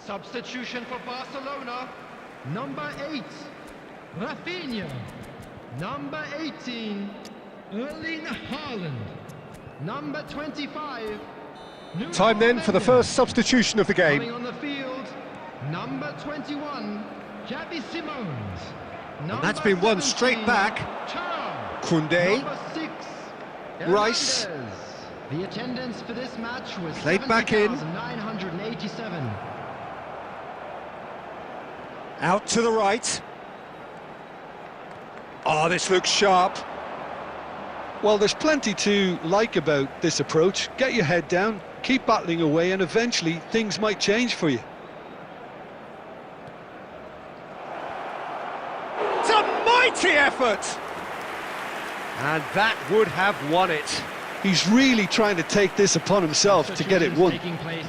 Substitution for Barcelona. Number 8, Rafinha. Number 18, Erling Haaland. Number 25, Time then for the first substitution of the game. coming on the field, number 21, Xavi Simons. And that's been won straight back. Koundé. Number 6, Rice. Hernandez. The attendance for this match was Played back in. 70,987. Out to the right. Oh, this looks sharp. Well, there's plenty to like about this approach. Get your head down, keep battling away, and eventually things might change for you. It's a mighty effort! And that would have won it. He's really trying to take this upon himself to get it won. Taking place.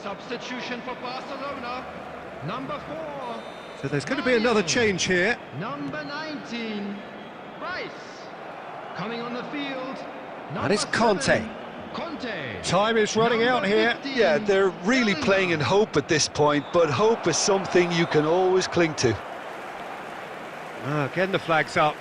Substitution for Barcelona. Number 4. So there's going to be another change here. Number 19, Rice. Coming on the field. And it's number 7, Conte. Conte. Time is running out Number here. 15, Yeah, they're really Bellingham. playing in hope at this point, but hope is something you can always cling to. Getting the flags up.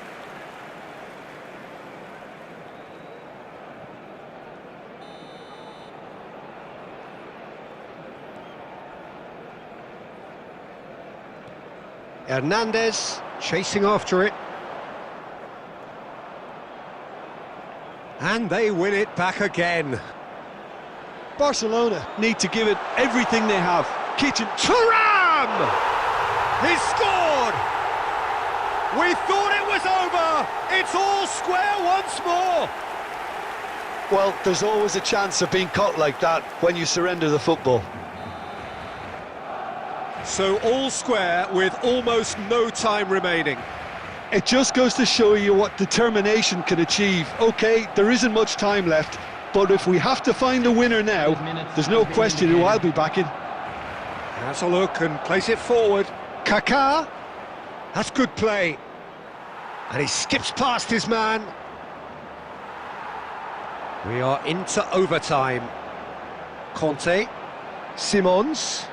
Hernandez chasing after it. And they win it back again. Barcelona need to give it everything they have. Kitchen. Thuram! He scored! We thought it was over! It's all square once more! Well, there's always a chance of being caught like that when you surrender the football. So all square with almost no time remaining. It just goes to show you what determination can achieve. Okay, there isn't much time left, but if we have to find a winner now, there's no question who I'll be backing. Has a look and plays it forward. Kaká. That's good play. And he skips past his man. We are into overtime. Conte. Simons.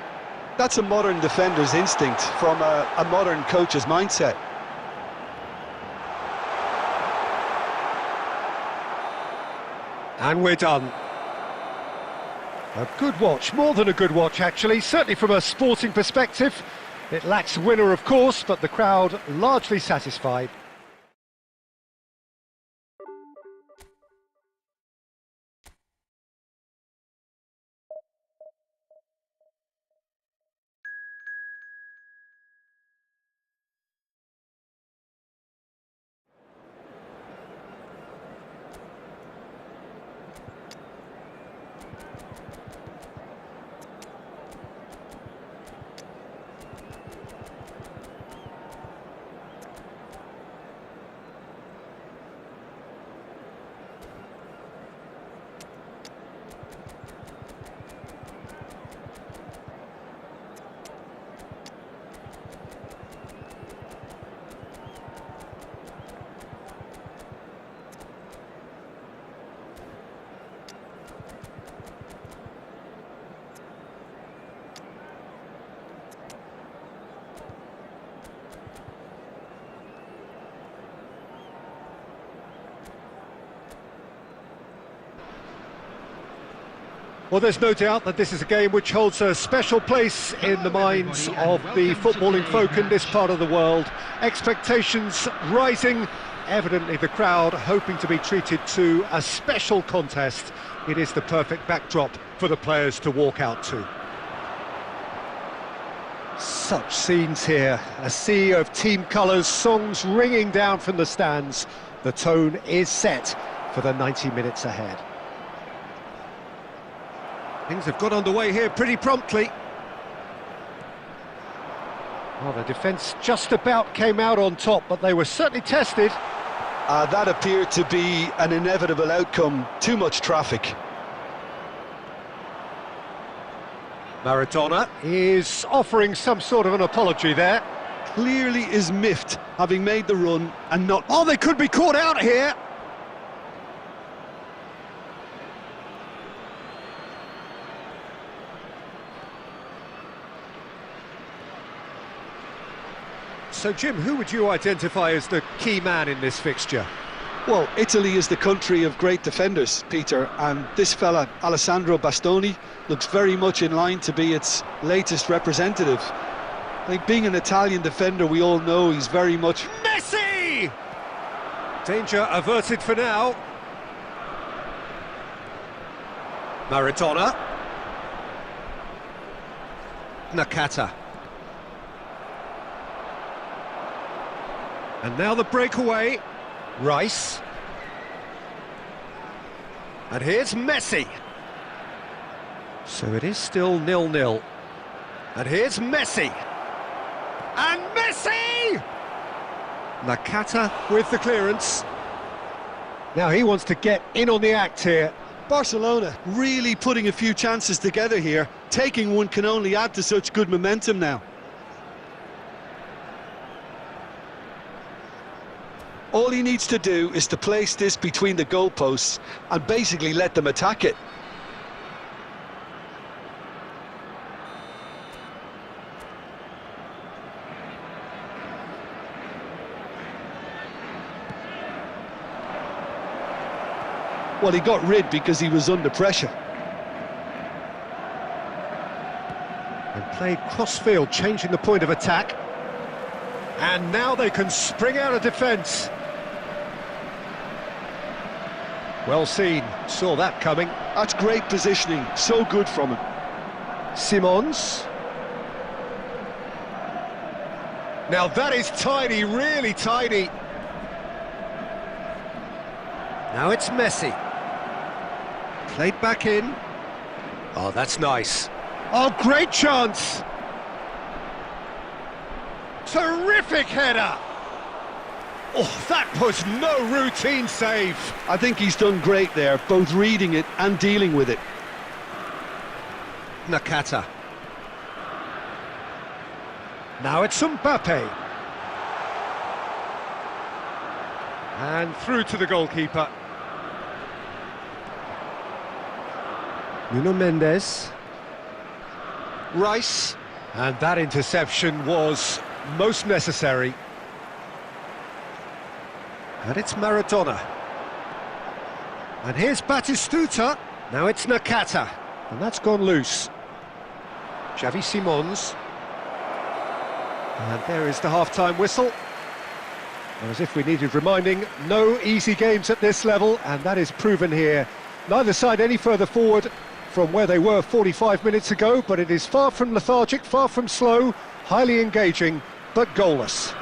That's a modern defender's instinct from a modern coach's mindset. And we're done. A good watch, more than a good watch actually, certainly from a sporting perspective. It lacks winner of course, but the crowd largely satisfied. Well, there's no doubt that this is a game which holds a special place in the minds of the footballing folk in this part of the world. Expectations rising, evidently the crowd hoping to be treated to a special contest. It is the perfect backdrop for the players to walk out to. Such scenes here, a sea of team colours, songs ringing down from the stands. The tone is set for the 90 minutes ahead. Things have got underway here pretty promptly. Well, the defence just about came out on top, but they were certainly tested. That appeared to be an inevitable outcome. Too much traffic. Maradona is offering some sort of an apology there. Clearly is miffed, having made the run and not... Oh, they could be caught out here! So, Jim, who would you identify as the key man in this fixture? Well, Italy is the country of great defenders, Peter, and this fella, Alessandro Bastoni, looks very much in line to be its latest representative. I think being an Italian defender, we all know he's very much... Messi! Danger averted for now. Maradona. Nakata. And now the breakaway. Rice. And here's Messi. So it is still 0-0. And here's Messi. And Messi! Nakata with the clearance. Now he wants to get in on the act here. Barcelona really putting a few chances together here. Taking one can only add to such good momentum now. All he needs to do is to place this between the goalposts and basically let them attack it. Well, he got rid because he was under pressure. And played cross-field, changing the point of attack. And now they can spring out of defence. Well seen, saw that coming. That's great positioning, so good from him. Simons. Now that is tiny, really tiny. Now it's Messi. Played back in. Oh, that's nice. Oh, great chance. Terrific header. Oh, that was no routine save. I think he's done great there, both reading it and dealing with it. Nakata. Now it's Mbappe. And through to the goalkeeper. Nuno Mendes. Rice. And that interception was most necessary. And it's Maradona. And here's Batistuta. Now it's Nakata. And that's gone loose. Xavi Simons. And there is the half-time whistle. As if we needed reminding, no easy games at this level, and that is proven here. Neither side any further forward from where they were 45 minutes ago, but it is far from lethargic, far from slow, highly engaging, but goalless.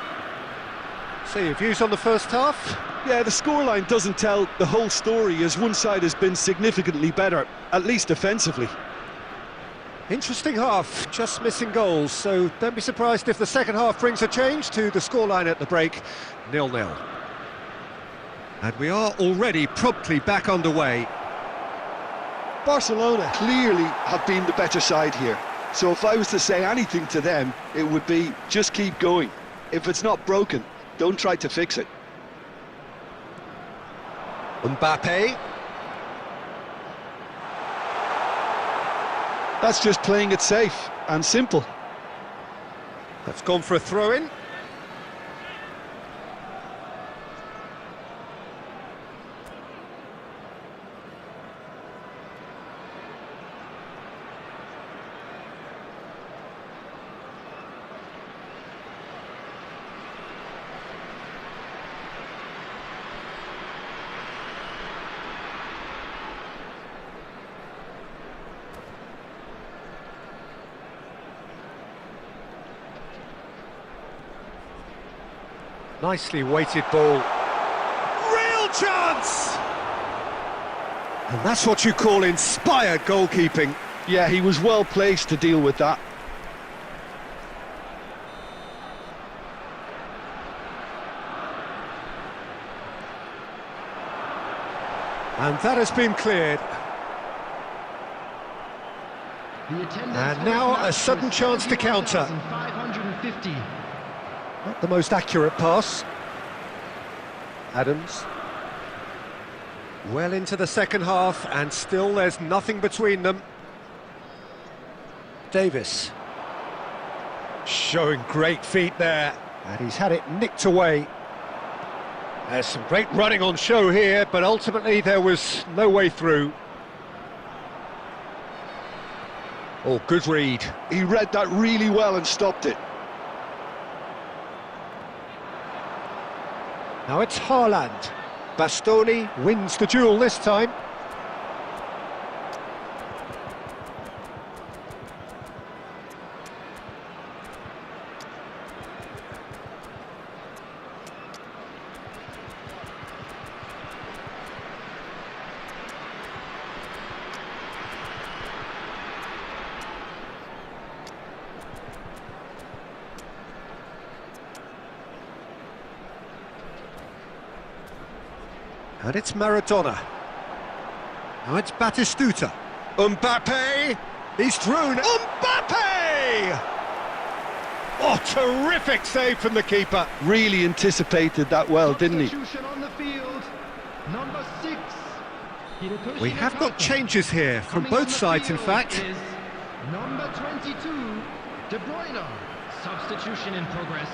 So your views on the first half? Yeah, the scoreline doesn't tell the whole story, as one side has been significantly better, at least offensively. Interesting half, just missing goals, so don't be surprised if the second half brings a change to the scoreline at the break, 0-0. And we are already promptly back underway. Barcelona clearly have been the better side here, so if I was to say anything to them, it would be just keep going. If it's not broken, don't try to fix it. Mbappe. That's just playing it safe and simple. That's gone for a throw-in. Nicely weighted ball. Real chance! And that's what you call inspired goalkeeping. Yeah, he was well placed to deal with that. And that has been cleared. And now a sudden chance to counter. 550. Not the most accurate pass. Adams. Well into the second half, and still there's nothing between them. Davis. Showing great feet there, and he's had it nicked away. There's some great running on show here, but ultimately there was no way through. Oh, good read. He read that really well and stopped it. Now it's Haaland. Bastoni wins the duel this time. And it's Maradona. Now it's Batistuta. Mbappe! He's through. Mbappe! Oh, terrific save from the keeper. Really anticipated that well, didn't he? Substitution on the field. Number 6. We have got changes here from both sides, in fact. Number 22, De Bruyne. Substitution in progress.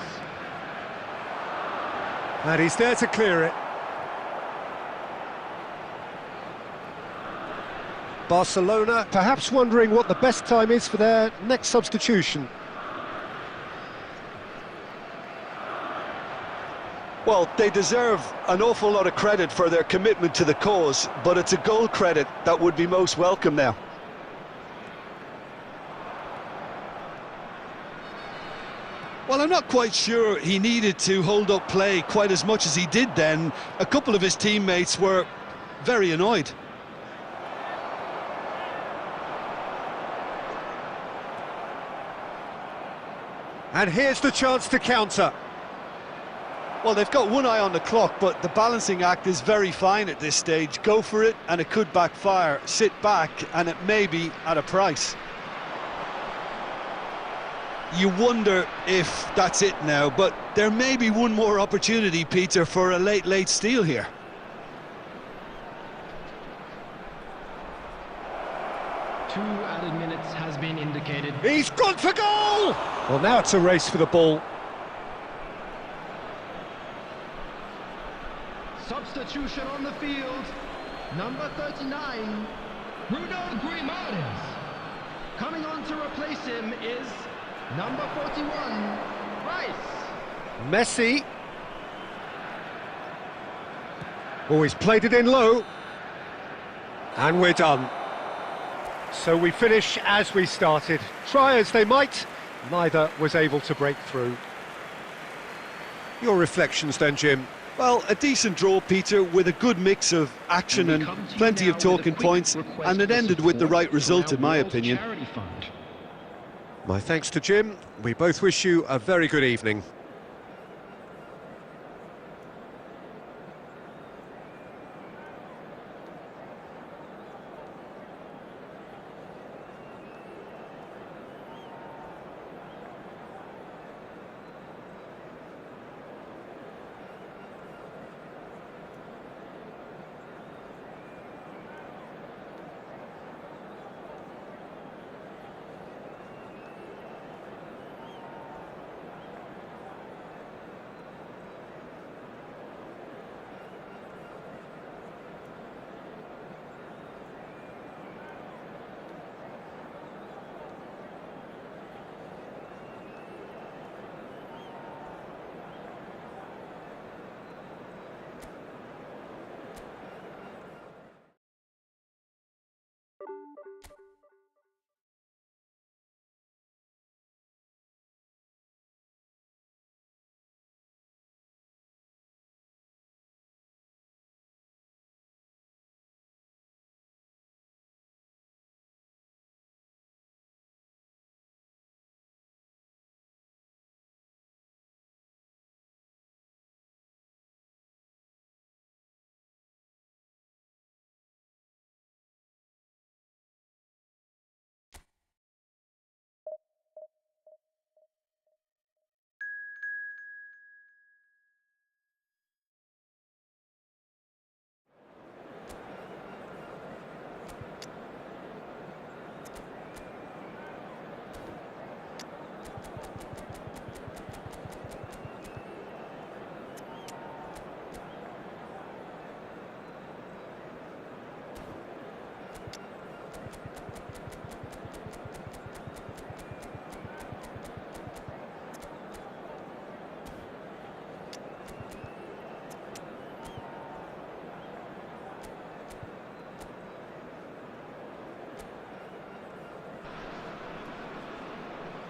And he's there to clear it. Barcelona perhaps wondering what the best time is for their next substitution. Well, they deserve an awful lot of credit for their commitment to the cause, but it's a goal credit that would be most welcome now. Well, I'm not quite sure he needed to hold up play quite as much as he did then. A couple of his teammates were very annoyed. And here's the chance to counter. Well, they've got one eye on the clock, but the balancing act is very fine at this stage. Go for it, and it could backfire. Sit back, and it may be at a price. You wonder if that's it now, but there may be one more opportunity, Peter, for a late steal here. Two added minutes has been indicated. He's gone for goal! Well, now it's a race for the ball. Substitution on the field. Number 39, Bruno Grimaldes. Coming on to replace him is number 41, Rice. Messi. Oh, he's played it in low. And we're done. So we finish as we started. Try as they might, neither was able to break through. Your reflections then, Jim? Well, a decent draw, Peter, with a good mix of action and plenty of talking points, and it ended with the right result, in my opinion. My thanks to Jim. We both wish you a very good evening.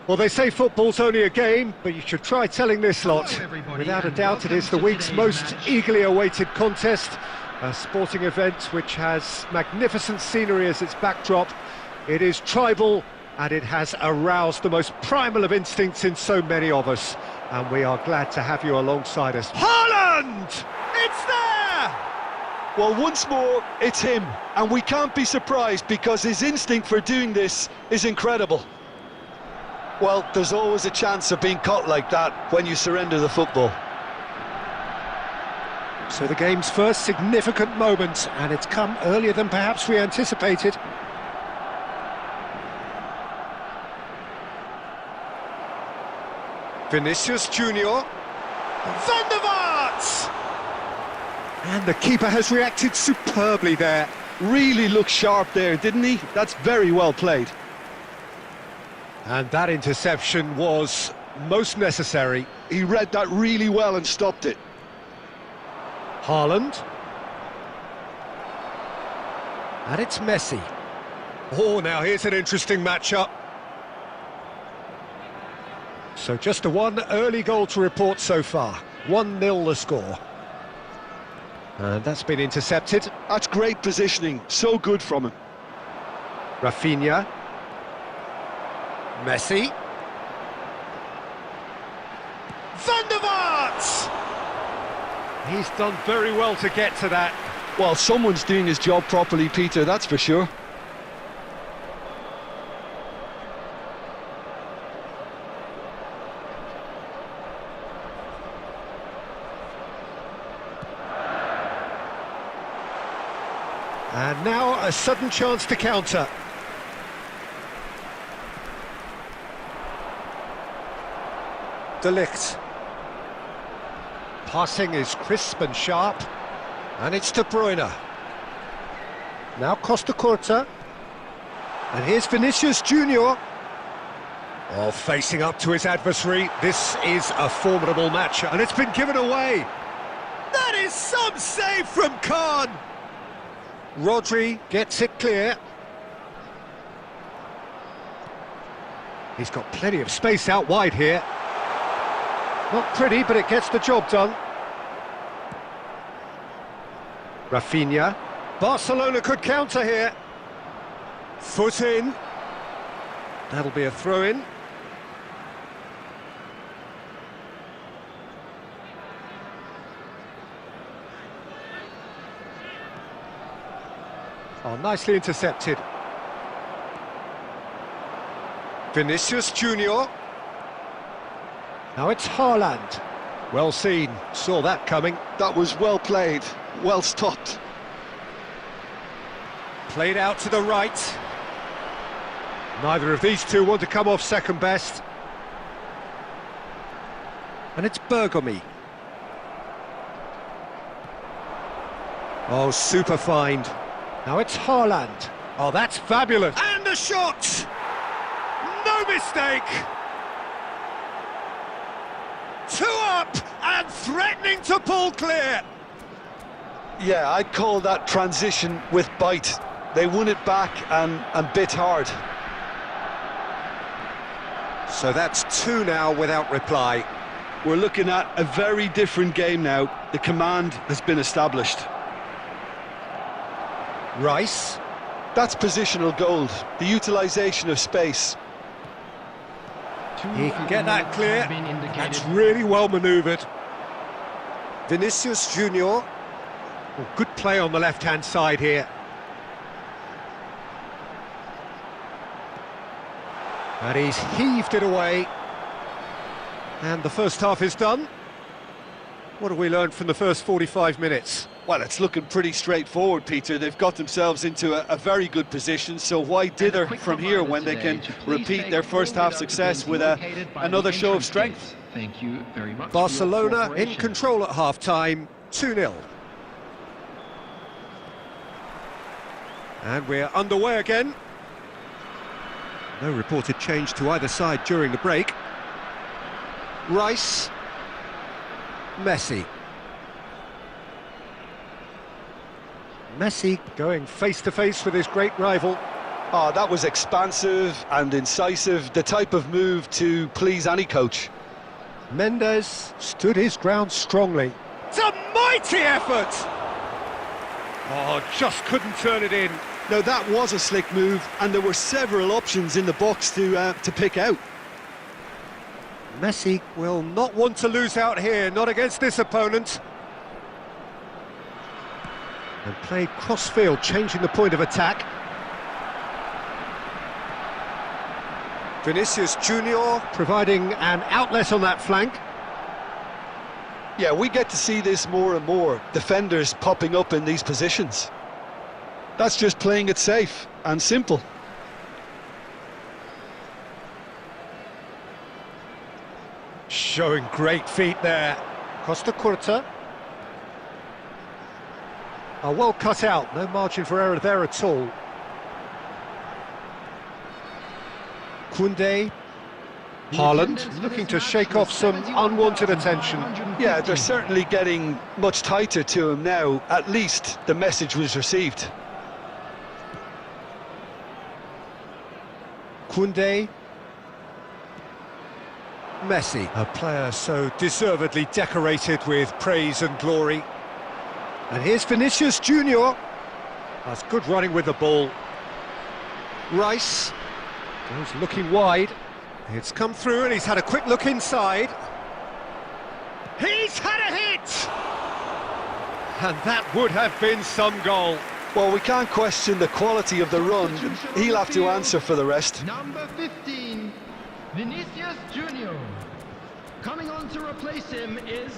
Well, they say football's only a game, but you should try telling this lot. Hello, everybody, Without a and doubt, it welcome is the to week's today's most match. eagerly awaited contest. A sporting event which has magnificent scenery as its backdrop. It is tribal, and it has aroused the most primal of instincts in so many of us. And we are glad to have you alongside us. Haaland! It's there! Well, once more, it's him, and we can't be surprised because his instinct for doing this is incredible. Well, there's always a chance of being caught like that when you surrender the football. So the game's first significant moment, and it's come earlier than perhaps we anticipated. Vinicius Junior. Van der Vaart! And the keeper has reacted superbly there. Really looked sharp there, didn't he? That's very well played. And that interception was most necessary. He read that really well and stopped it. Haaland. And it's Messi. Oh, now here's an interesting matchup. So just a one early goal to report so far. 1-0 the score. And that's been intercepted. That's great positioning, so good from him. Rafinha. Messi. Van der Vaart! He's done very well to get to that. Well, someone's doing his job properly, Peter, that's for sure. And now a sudden chance to counter. De Ligt. Passing is crisp and sharp. And it's De Bruyne. Now Costa Curta. And here's Vinicius Junior. Oh, facing up to his adversary. This is a formidable match, and it's been given away. That is some save from Khan. Rodri gets it clear. He's got plenty of space out wide here. Not pretty, but it gets the job done. Rafinha. Barcelona could counter here. Foot in. That'll be a throw-in. Oh, nicely intercepted. Vinicius Junior. Now it's Haaland. Well seen, saw that coming. That was well played, well stopped. Played out to the right. Neither of these two want to come off second best. And it's Bergomi. Oh, super find. Now it's Haaland. Oh, that's fabulous. And a shot! No mistake! 2 up and threatening to pull clear. Yeah, I'd call that transition with bite. They won it back and bit hard. So that's 2 now without reply. We're looking at a very different game now. The command has been established. Rice. That's positional gold, the utilisation of space. He can get that clear. Have been indicated. That's really well manoeuvred. Vinicius Junior. Oh, good play on the left-hand side here. And he's heaved it away. And the first half is done. What have we learned from the first 45 minutes? Well, it's looking pretty straightforward, Peter. They've got themselves into a very good position, so why dither from here when they can repeat their first half success with another show of strength? Thank you very much. Barcelona in control at half-time, 2-0. And we're underway again. No reported change to either side during the break. Rice. Messi. Messi going face-to-face with his great rival. Oh, that was expansive and incisive, the type of move to please any coach. Mendes stood his ground strongly. It's a mighty effort! Oh, just couldn't turn it in. Now that was a slick move, and there were several options in the box to pick out. Messi will not want to lose out here, not against this opponent. And played cross-field, changing the point of attack. Vinicius Junior providing an outlet on that flank. Yeah, we get to see this more and more, defenders popping up in these positions. That's just playing it safe and simple. Showing great feet there. Costa Curta. Oh, well cut out, no margin for error there at all. Koundé. Haaland looking to shake off some unwanted attention. Yeah, they're certainly getting much tighter to him now. At least the message was received. Koundé. Messi, a player so deservedly decorated with praise and glory. And here's Vinicius Junior. That's good running with the ball. Rice goes looking wide. It's come through and he's had a quick look inside. He's had a hit! And that would have been some goal. Well, we can't question the quality of the run. He'll have to answer for the rest. Number 15, Vinicius Junior. Coming on to replace him is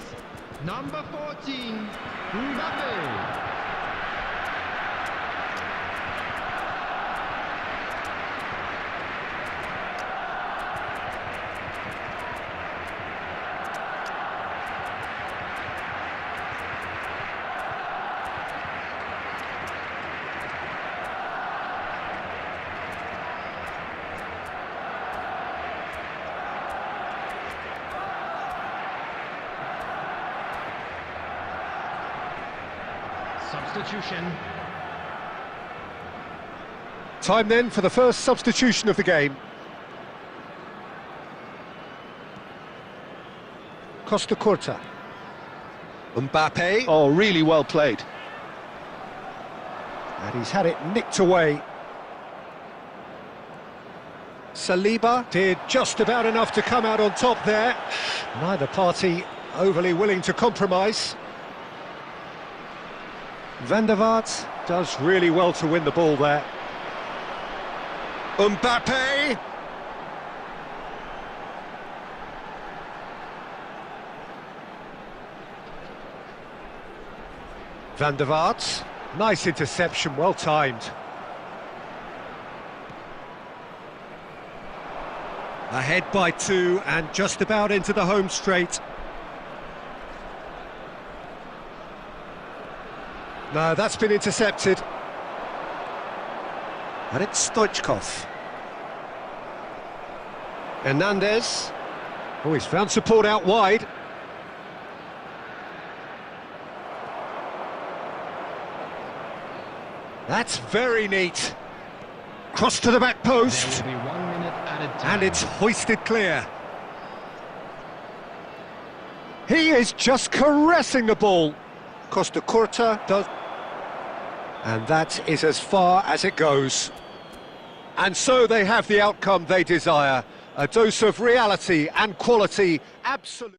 number 14, Mbappe. Substitution. Time then for the first substitution of the game. Costa Curta. Mbappe. Oh, really well played. And he's had it nicked away. Saliba did just about enough to come out on top there. Neither party overly willing to compromise. Van der Vaart does really well to win the ball there. Mbappe! Van der Vaart, nice interception, well timed. Ahead by 2 and just about into the home straight. No, that's been intercepted. And it's Stoichkov. Hernandez. Oh, he's found support out wide. That's very neat. Cross to the back post. There will be 1 minute added time. And it's hoisted clear. He is just caressing the ball. Costa Curta does. And that is as far as it goes. And so they have the outcome they desire. A dose of reality and quality, absolutely.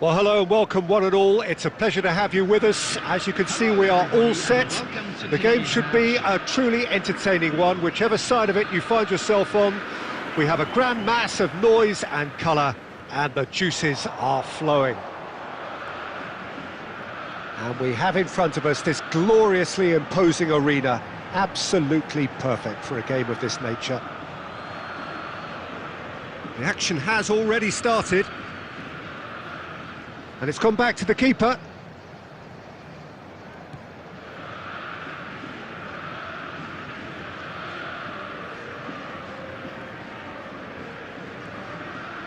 Well, hello and welcome one and all. It's a pleasure to have you with us. As you can see, we are all set. The game should be a truly entertaining one, whichever side of it you find yourself on. We have a grand mass of noise and colour, and the juices are flowing. And we have in front of us this gloriously imposing arena, absolutely perfect for a game of this nature. The action has already started. And it's gone back to the keeper.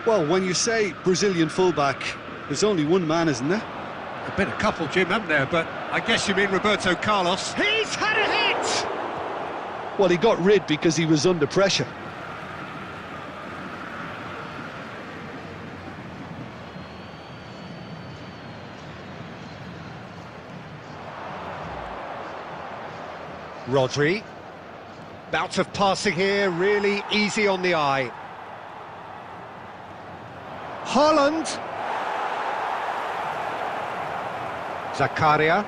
Well, when you say Brazilian fullback, there's only one man, isn't there? A bit of couple, Jim, haven't there? But I guess you mean Roberto Carlos. He's had a hit! Well, he got rid because he was under pressure. Rodri. Bout of passing here, really easy on the eye. Haaland. Zakaria.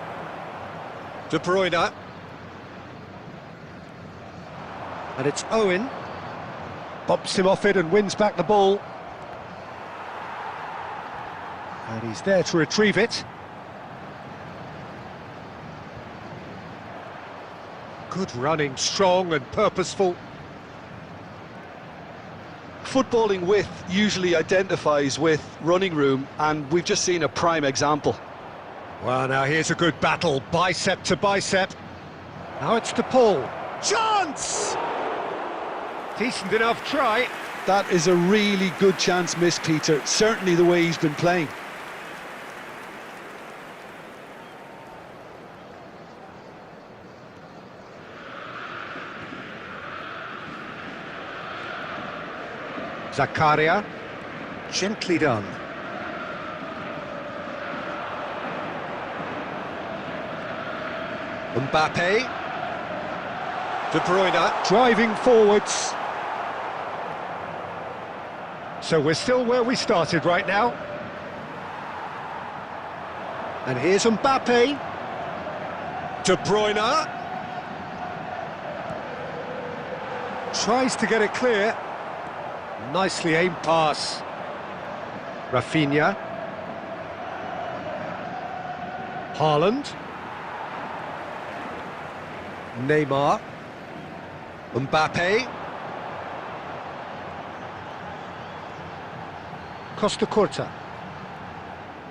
De Bruyne. And it's Owen. Bumps him off it and wins back the ball. And he's there to retrieve it. Good running, strong and purposeful. Footballing width usually identifies with running room, and we've just seen a prime example. Well, now here's a good battle, bicep to bicep. Now it's to Paul. Chance! Decent enough try. That is a really good chance missed, Peter. Certainly the way he's been playing. Zakaria, gently done. Mbappe. De Bruyne. Driving forwards. So we're still where we started right now. And here's Mbappe. De Bruyne. Tries to get it clear. Nicely aimed pass. Rafinha. Haaland. Neymar. Mbappe. Costa Curta.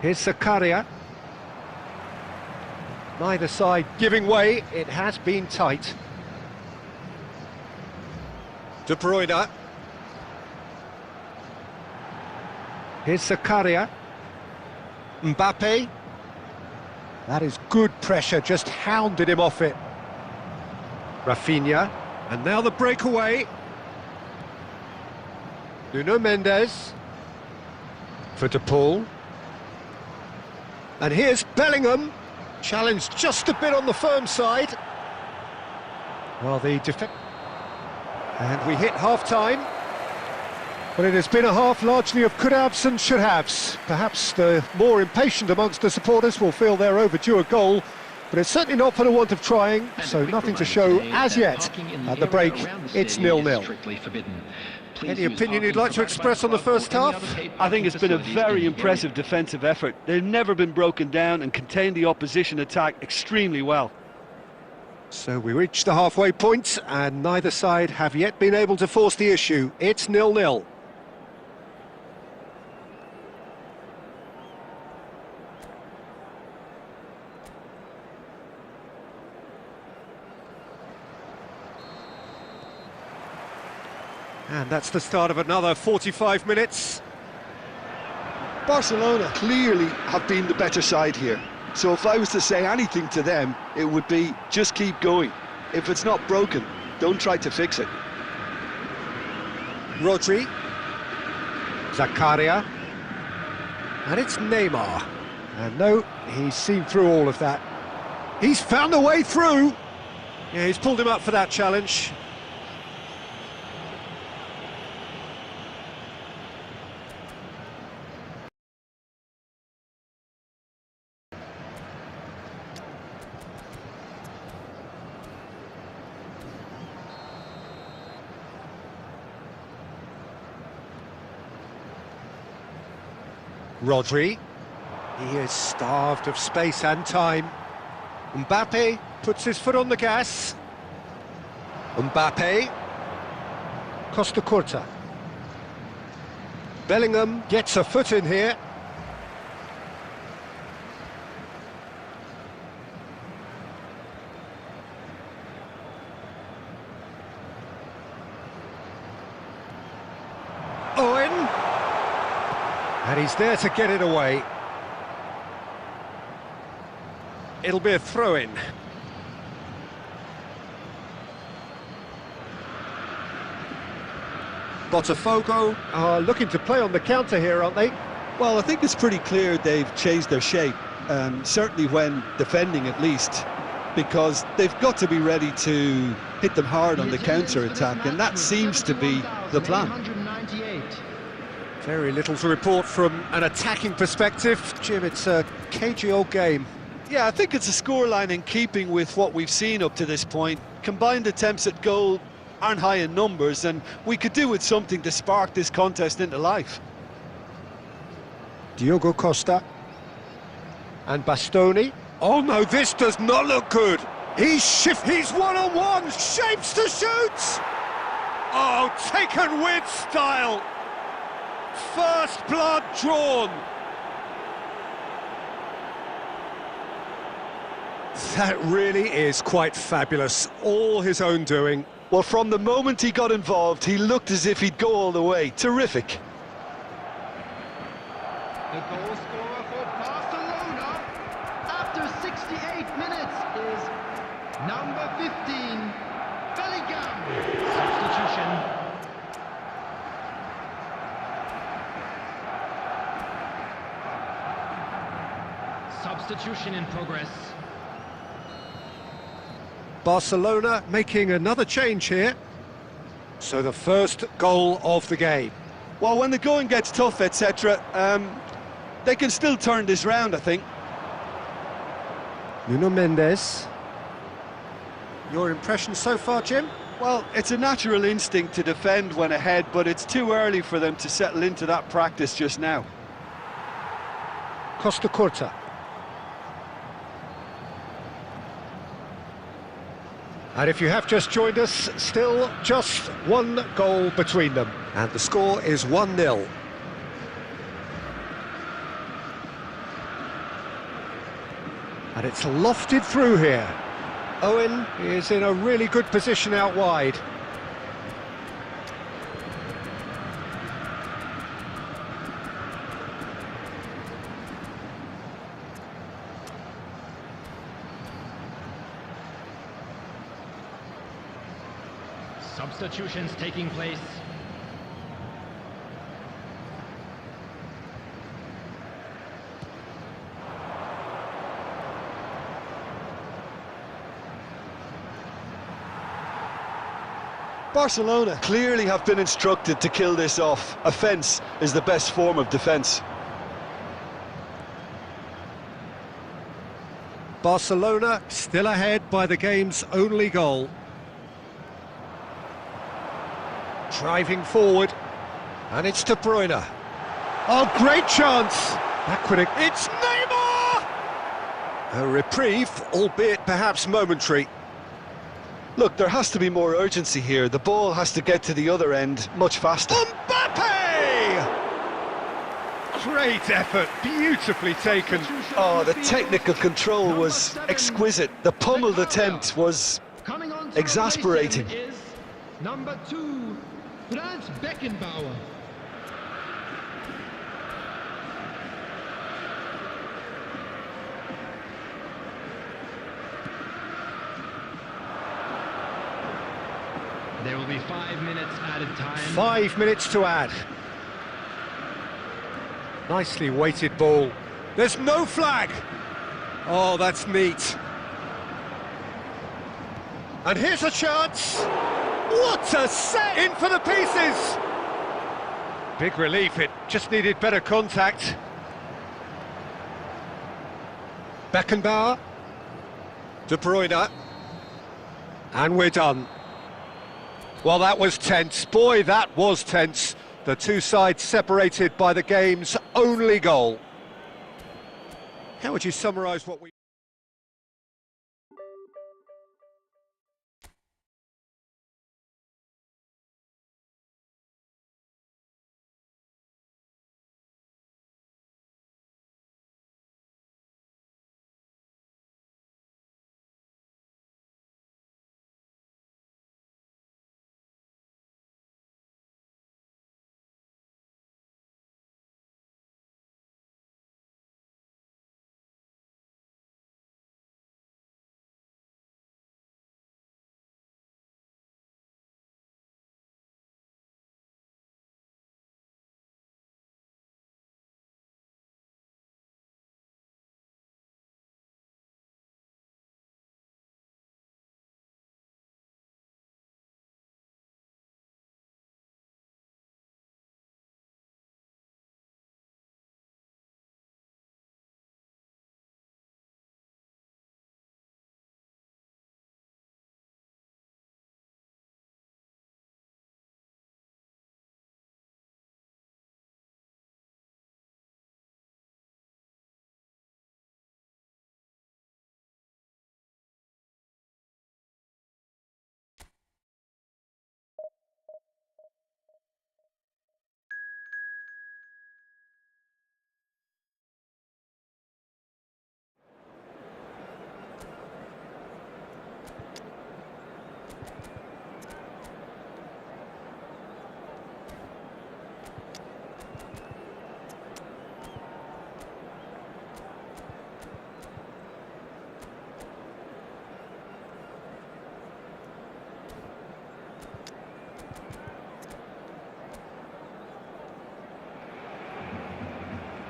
Here's Zakaria. Neither side giving way. It has been tight. De Bruyne. Here's Zakaria. Mbappe. That is good pressure, just hounded him off it. Rafinha. And now the breakaway. Nuno Mendes. For De Paul. And here's Bellingham. Challenged just a bit on the firm side. Well, the defense. And we hit half-time. Well, it has been a half largely of could-haves and should-haves. Perhaps the more impatient amongst the supporters will feel they're overdue a goal, but it's certainly not for the want of trying, so nothing to show as yet. At the break, it's 0-0. Any opinion you'd like to express on the first half? I think it's been a very impressive defensive effort. They've never been broken down and contained the opposition attack extremely well. So we reach the halfway point, and neither side have yet been able to force the issue. It's 0-0. And that's the start of another 45 minutes. Barcelona clearly have been the better side here. So if I was to say anything to them, it would be just keep going. If it's not broken, don't try to fix it. Rodri. Zakaria. And it's Neymar. And no, he's seen through all of that. He's found a way through. Yeah, he's pulled him up for that challenge. Rodri. He is starved of space and time. Mbappe puts his foot on the gas. Mbappe. Costa Curta. Bellingham gets a foot in here. Owen. And he's there to get it away. It'll be a throw-in. Botafogo are looking to play on the counter here, aren't they? Well, I think it's pretty clear they've changed their shape, certainly when defending at least, because they've got to be ready to hit them hard on the counter-attack, and that seems to be the plan. Very little to report from an attacking perspective. Jim, it's a cagey old game. Yeah, I think it's a scoreline in keeping with what we've seen up to this point. Combined attempts at goal aren't high in numbers, and we could do with something to spark this contest into life. Diogo Costa and Bastoni. Oh no, this does not look good. He's one-on-one, shapes to shoot. Oh, taken with style. First blood drawn. That really is quite fabulous. All his own doing. Well, from the moment he got involved, he looked as if he'd go all the way. Terrific. The goal scorer for Barcelona after 68 minutes is number 15, Bellingham. Substitution. Substitution in progress. Barcelona making another change here. So the first goal of the game. Well, when the going gets tough, etc., they can still turn this round, I think. Nuno Mendes. Your impression so far, Jim? Well, it's a natural instinct to defend when ahead, but it's too early for them to settle into that practice just now. Costa Curta. And if you have just joined us, still just one goal between them. And the score is 1-0. And it's lofted through here. Owen is in a really good position out wide. Substitutions taking place. Barcelona clearly have been instructed to kill this off. Offence is the best form of defence. Barcelona still ahead by the game's only goal. Driving forward, and it's De Bruyne. Oh, great chance! That could have... It's Neymar! A reprieve, albeit perhaps momentary. Look, there has to be more urgency here. The ball has to get to the other end much faster. Mbappe! Great effort, beautifully taken. Oh, the technical control was exquisite. The pummeled attempt was exasperating. Number 2, Franz Beckenbauer. There will be 5 minutes added time. 5 minutes to add. Nicely weighted ball. There's no flag. Oh, that's neat. And here's a chance. What a set! In for the pieces. Big relief, it just needed better contact. Beckenbauer. De Bruyne. And we're done. Well, that was tense. Boy, that was tense. The two sides separated by the game's only goal. How would you summarise what we...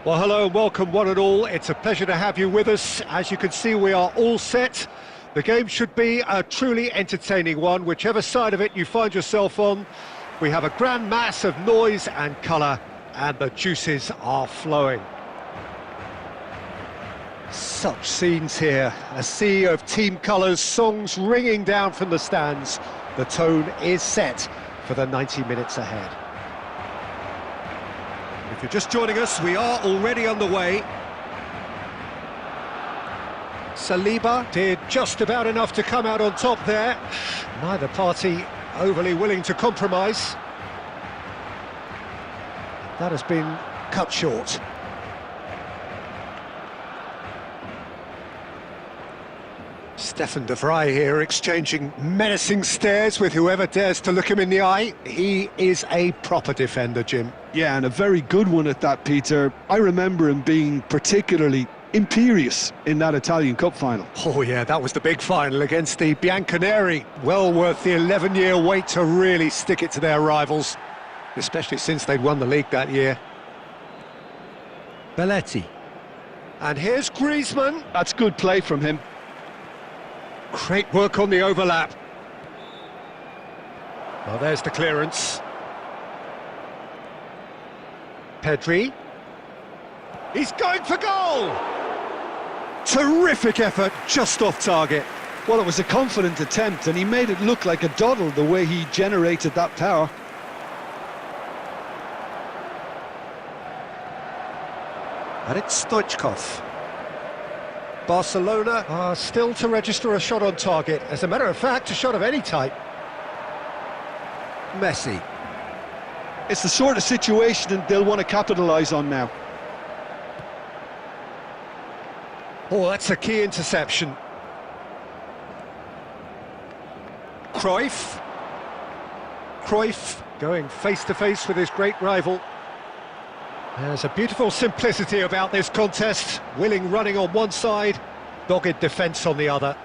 Well, hello and welcome one and all. It's a pleasure to have you with us. As you can see, we are all set. The game should be a truly entertaining one, whichever side of it you find yourself on. We have a grand mass of noise and colour, and the juices are flowing. Such scenes here, a sea of team colours, songs ringing down from the stands. The tone is set for the 90 minutes ahead. If you're just joining us, we are already underway. Saliba did just about enough to come out on top there. Neither party overly willing to compromise. That has been cut short. Stefan de Vrij here exchanging menacing stares with whoever dares to look him in the eye. He is a proper defender, Jim. Yeah, and a very good one at that, Peter. I remember him being particularly imperious in that Italian Cup final. Oh yeah, that was the big final against the Bianconeri. Well worth the 11-year wait to really stick it to their rivals, especially since they'd won the league that year. Belletti. And here's Griezmann. That's good play from him. Great work on the overlap. Well, there's the clearance. Pedri. He's going for goal! Terrific effort, just off target. Well, it was a confident attempt, and he made it look like a doddle the way he generated that power. And it's Stoichkov. Barcelona are still to register a shot on target. As a matter of fact, a shot of any type. Messi. It's the sort of situation that they'll want to capitalise on now. Oh, that's a key interception. Cruyff. Cruyff going face-to-face with his great rival. There's a beautiful simplicity about this contest. Willing running on one side, dogged defence on the other.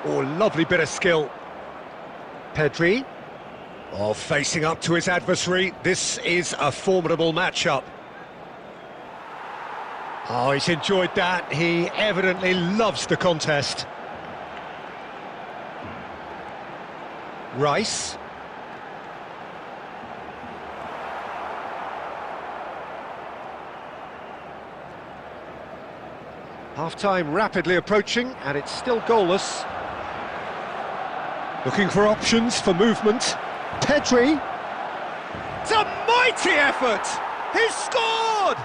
Oh, lovely bit of skill. Pedri. Oh, facing up to his adversary. This is a formidable matchup. Oh, he's enjoyed that. He evidently loves the contest. Rice. Half-time rapidly approaching, and it's still goalless. Looking for options for movement. Pedri. It's a mighty effort! He's scored!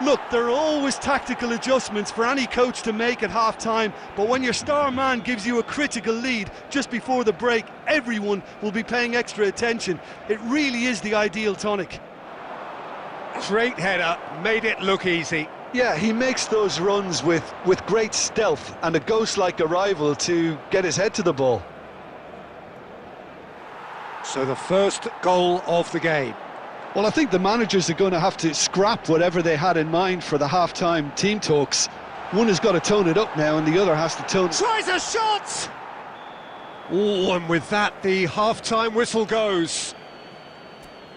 Look, there are always tactical adjustments for any coach to make at half-time, but when your star man gives you a critical lead just before the break, everyone will be paying extra attention. It really is the ideal tonic. Great header, made it look easy. Yeah, he makes those runs with great stealth and a ghost-like arrival to get his head to the ball. So the first goal of the game. Well, I think the managers are going to have to scrap whatever they had in mind for the half-time team talks. One has got to tone it up now and the other has to tone... Tries a shot! Oh, and with that, the half-time whistle goes.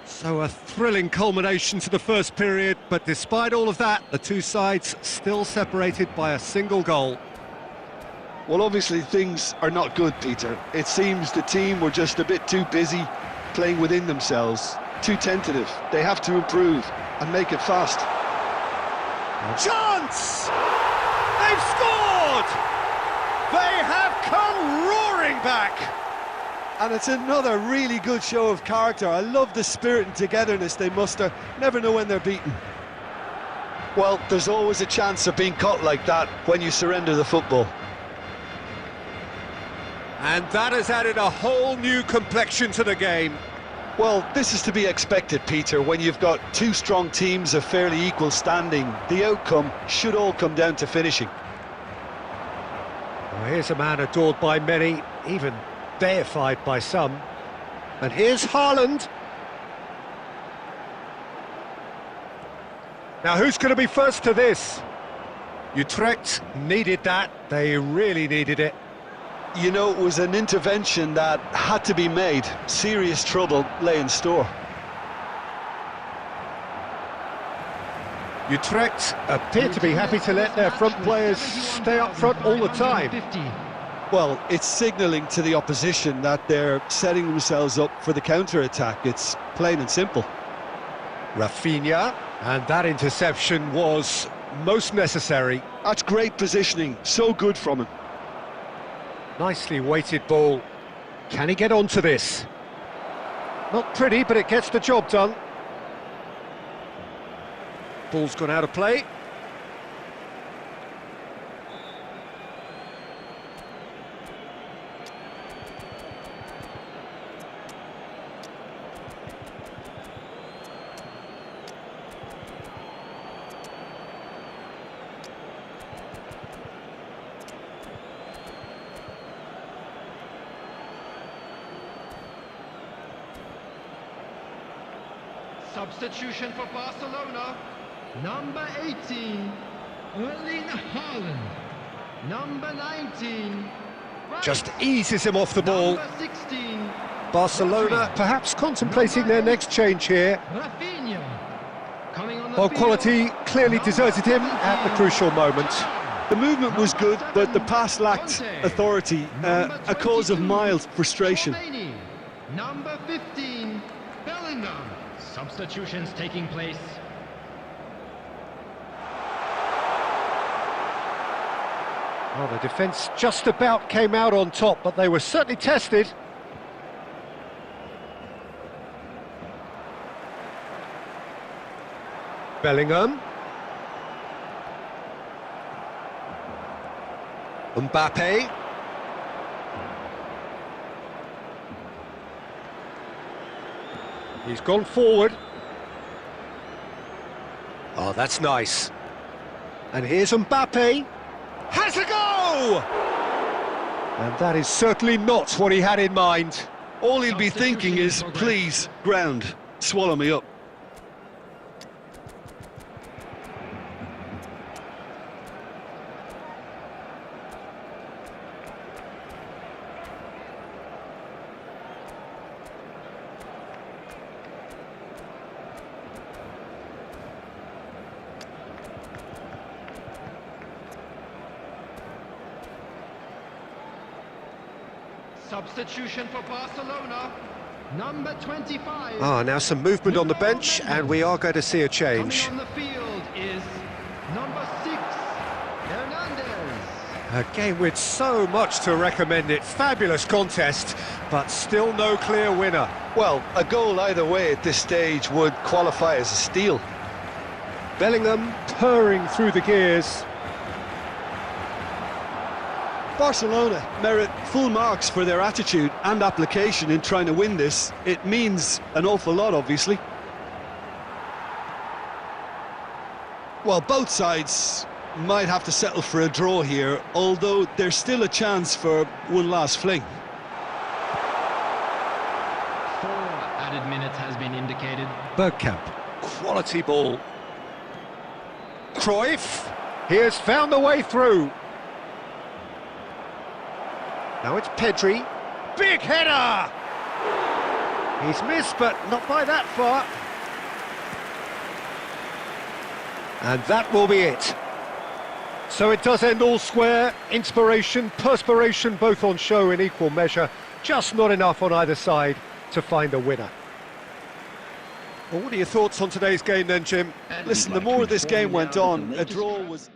So a thrilling culmination to the first period, but despite all of that, the two sides still separated by a single goal. Well, obviously things are not good, Peter. It seems the team were just a bit too busy playing within themselves. Too tentative. They have to improve and make it fast. Chance! They've scored! They have come roaring back! And it's another really good show of character. I love the spirit and togetherness they muster. Never know when they're beaten. Well, there's always a chance of being caught like that when you surrender the football. And that has added a whole new complexion to the game. Well, this is to be expected, Peter, when you've got two strong teams of fairly equal standing. The outcome should all come down to finishing. Well, here's a man adored by many, even deified by some. And here's Haaland. Now, who's going to be first to this? Utrecht needed that. They really needed it. You know, it was an intervention that had to be made. Serious trouble lay in store. Utrecht appear to be happy to let their front players stay up front all the time. Well, it's signalling to the opposition that they're setting themselves up for the counter-attack. It's plain and simple. Rafinha, and that interception was most necessary. That's great positioning, so good from him. Nicely weighted ball. Can he get onto this? Not pretty, but it gets the job done. Ball's gone out of play. Substitution for Barcelona, number 18, Erling Haaland. Number 19, Just eases him off the ball. number 16, Barcelona perhaps contemplating their next change here. Rafinha. Coming on the While field, quality clearly deserted him at the crucial moment. The movement was good, but the pass lacked authority, a cause of mild frustration. Khomeini. Number 15, Bellingham. Substitutions taking place. Well, the defence just about came out on top, but they were certainly tested. Bellingham. Mbappe. He's gone forward. Oh, that's nice. And here's Mbappe. Has a go! And that is certainly not what he had in mind. All he'll be thinking is, please, ground, swallow me up. Substitution for Barcelona, number 25. Ah, now some movement on the bench, and we are going to see a change. Coming on the field is number 6, Hernandez. A game with so much to recommend it. Fabulous contest, but still no clear winner. Well, a goal either way at this stage would qualify as a steal. Bellingham purring through the gears. Barcelona merit full marks for their attitude and application in trying to win this. It means an awful lot, obviously. Well, both sides might have to settle for a draw here, although there's still a chance for one last fling. 4 added minutes has been indicated. Bergkamp, quality ball. Cruyff, he has found the way through. Now it's Pedri, big header! He's missed, but not by that far. And that will be it. So it does end all square. Inspiration, perspiration, both on show in equal measure. Just not enough on either side to find a winner. Well, what are your thoughts on today's game then, Jim? Listen, the more this game went on, a draw was...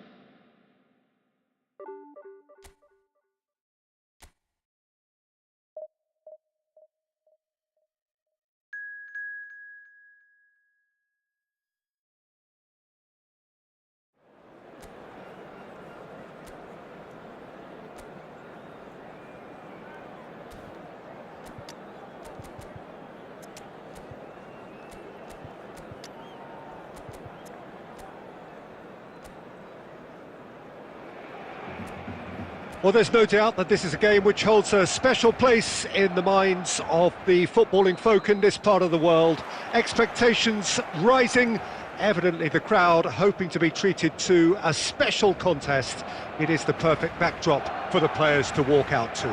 Well, there's no doubt that this is a game which holds a special place in the minds of the footballing folk in this part of the world. Expectations rising, evidently the crowd hoping to be treated to a special contest. It is the perfect backdrop for the players to walk out to.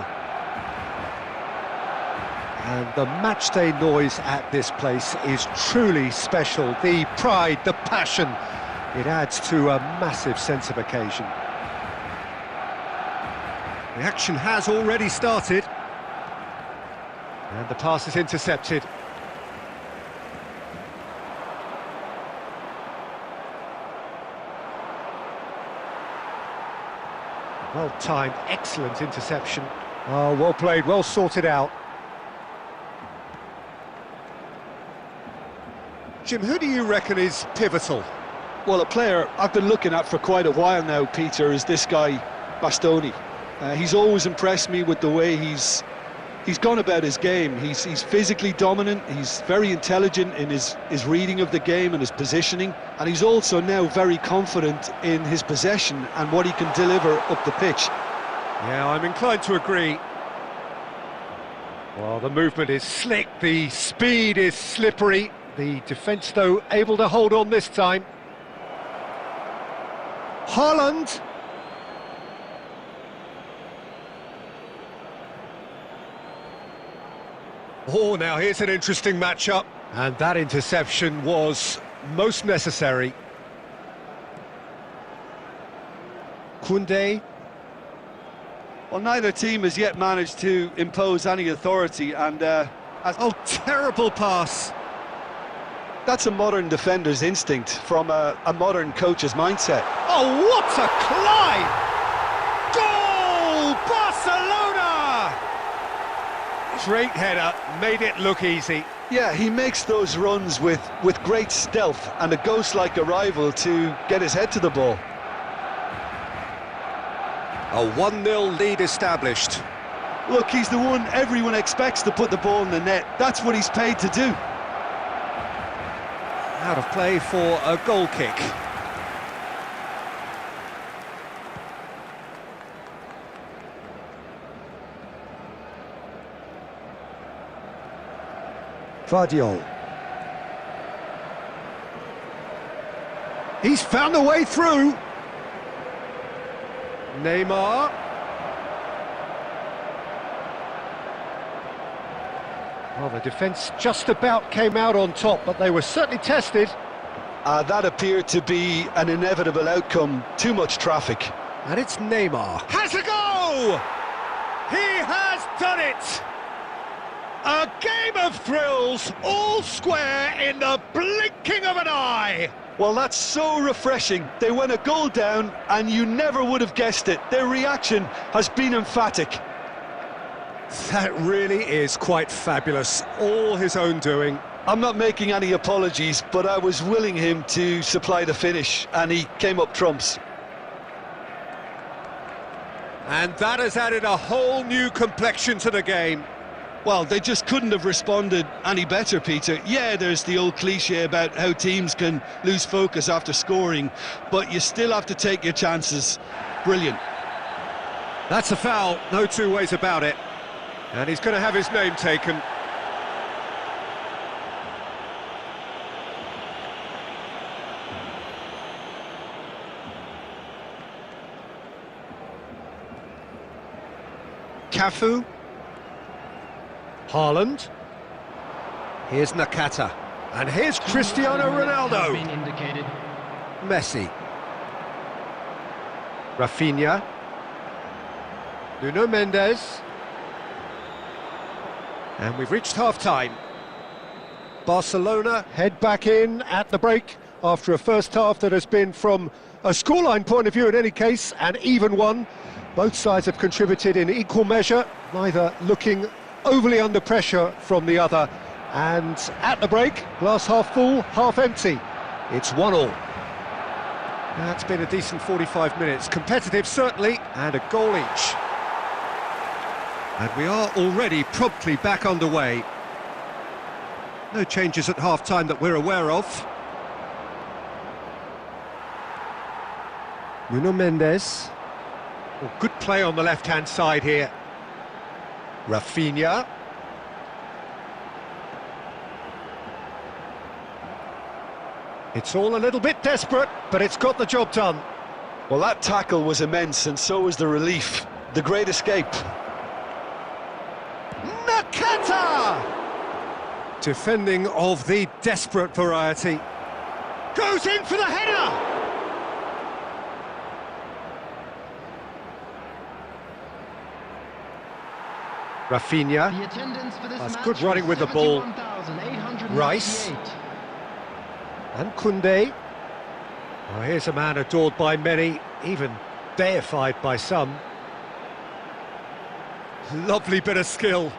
And the matchday noise at this place is truly special. The pride, the passion, it adds to a massive sense of occasion. The action has already started. And the pass is intercepted. Well timed, excellent interception. Oh, well played, well sorted out. Jim, who do you reckon is pivotal? Well, a player I've been looking at for quite a while now, Peter, is this guy, Bastoni. He's always impressed me with the way he's gone about his game. He's physically dominant, he's very intelligent in his reading of the game and his positioning, and he's also now very confident in his possession and what he can deliver up the pitch. Yeah, I'm inclined to agree. Well, the movement is slick, the speed is slippery. The defence, though, able to hold on this time. Haaland. Oh, now here's an interesting matchup. And that interception was most necessary. Koundé. Well, neither team has yet managed to impose any authority, and oh, terrible pass. That's a modern defender's instinct from a modern coach's mindset. Oh, what a climb! Goal! Barcelona! Great header, made it look easy. Yeah, he makes those runs with great stealth and a ghost-like arrival to get his head to the ball. A 1-0 lead established. Look, he's the one everyone expects to put the ball in the net. That's what he's paid to do. Out of play for a goal kick. Vardiol. He's found a way through. Neymar. Well, the defence just about came out on top, but they were certainly tested. That appeared to be an inevitable outcome. Too much traffic. And it's Neymar. Has a go! He has done it! A game of thrills, all square in the blinking of an eye. Well, that's so refreshing. They went a goal down and you never would have guessed it. Their reaction has been emphatic. That really is quite fabulous, all his own doing. I'm not making any apologies, but I was willing him to supply the finish, and he came up trumps. And that has added a whole new complexion to the game. Well, they just couldn't have responded any better, Peter. Yeah, there's the old cliche about how teams can lose focus after scoring, but you still have to take your chances. Brilliant. That's a foul, no two ways about it. And he's going to have his name taken. Cafu. Haaland. Here's Nakata. And here's Cristiano Ronaldo. Messi. Rafinha. Nuno Mendes. And we've reached half-time. Barcelona head back in at the break after a first half that has been, from a scoreline point of view in any case, an even one. Both sides have contributed in equal measure, neither looking overly under pressure from the other. And at the break, glass half full, half empty. It's 1-1. That's been a decent 45 minutes. Competitive, certainly, and a goal each. And we are already promptly back underway. No changes at half-time that we're aware of. Nuno Mendes. Oh, good play on the left-hand side here. Rafinha. It's all a little bit desperate, but it's got the job done. Well, that tackle was immense, and so was the relief. The great escape. Nakata! Defending of the desperate variety. Goes in for the header! Rafinha. That's good running with the ball. Rice. And Koundé. Oh, here's a man adored by many, even deified by some. Lovely bit of skill.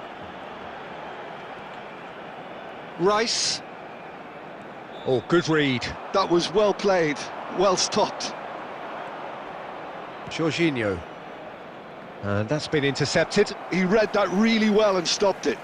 Rice. Oh, good read. That was well played, well stopped. Jorginho. And that's been intercepted. He read that really well and stopped it.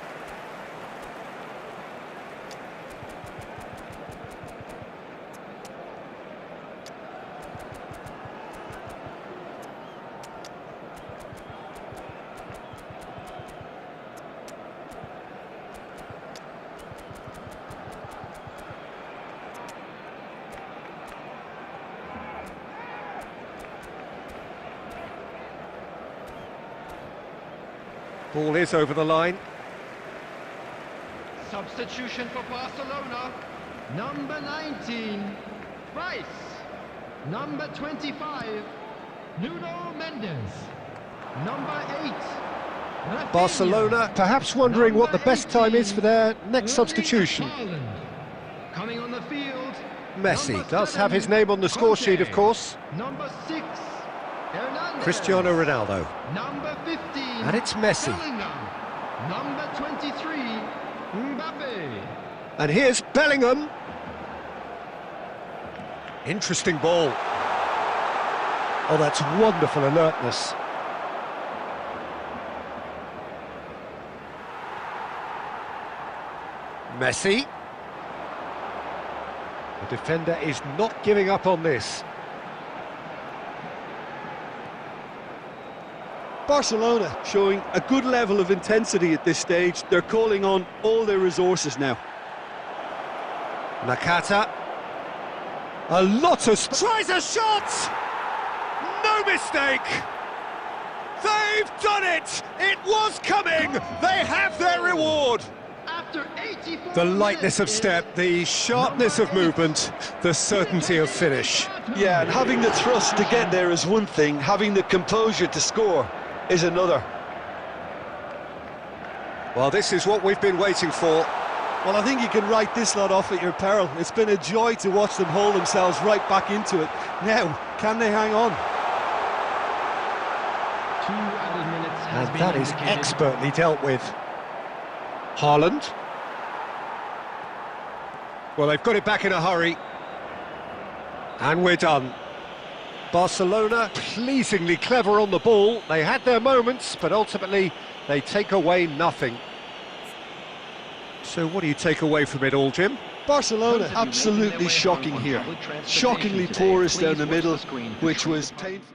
Ball is over the line. Substitution for Barcelona. Number 19, Rice. Number 25, Nuno Mendes. Number 8, Rafinha. Barcelona perhaps wondering what the best time is for their next substitution. Coming on the field, Messi does have his name on the score sheet, of course. Number 6, Hernandez. Cristiano Ronaldo. Number 15, And it's Messi. Bellingham. Number 23, Mbappe. And here's Bellingham. Interesting ball. Oh, that's wonderful alertness. Messi. The defender is not giving up on this. Barcelona showing a good level of intensity at this stage. They're calling on all their resources now. Nakata. A lot of... Tries a shot! No mistake! They've done it! It was coming! They have their reward! After 84 The lightness of step, the sharpness of movement, the certainty of finish. Yeah, and having the thrust to get there is one thing, having the composure to score is another. Well, this is what we've been waiting for. Well, I think you can write this lot off at your peril. It's been a joy to watch them hold themselves right back into it. Now, can they hang on? 2 added minutes has And been that is indicated. expertly dealt with. Haaland. Well, they've got it back in a hurry. And we're done. Barcelona pleasingly clever on the ball. They had their moments, but ultimately they take away nothing. So what do you take away from it all, Jim? Barcelona absolutely shocking here. Shockingly porous down the middle, which was painful.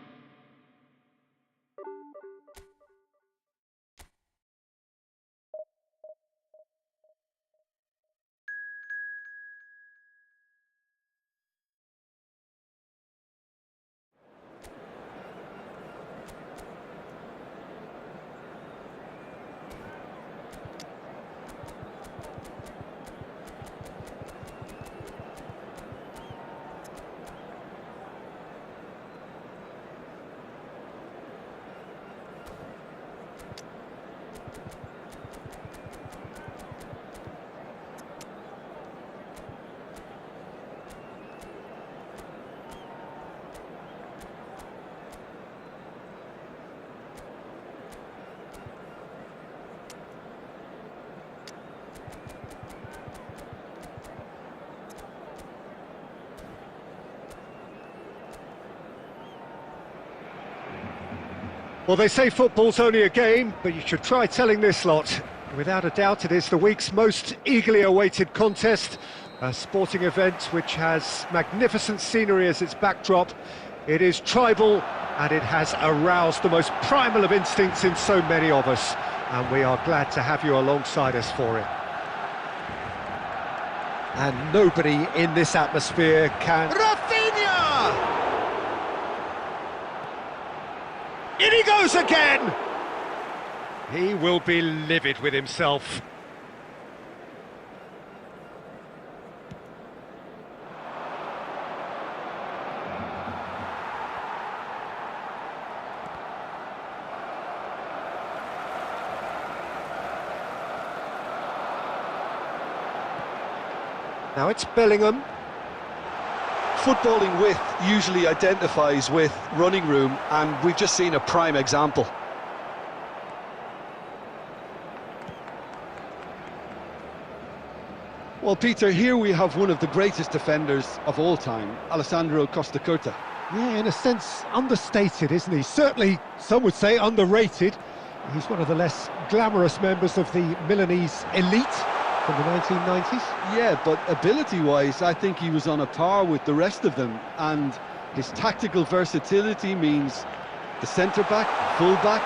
Well, they say football's only a game, but you should try telling this lot. Without a doubt, it is the week's most eagerly awaited contest, a sporting event which has magnificent scenery as its backdrop. It is tribal, and it has aroused the most primal of instincts in so many of us, and we are glad to have you alongside us for it. And nobody in this atmosphere can... Rafinha! In he goes again! He will be livid with himself. Now it's Bellingham. Footballing width usually identifies with running room, and we've just seen a prime example. Well, Peter, here we have one of the greatest defenders of all time, Alessandro Costa. Yeah, in a sense, understated, isn't he? Certainly, some would say underrated. He's one of the less glamorous members of the Milanese elite from the 1990s. Yeah, but ability-wise, I think he was on a par with the rest of them, and his tactical versatility means the centre-back, full-back,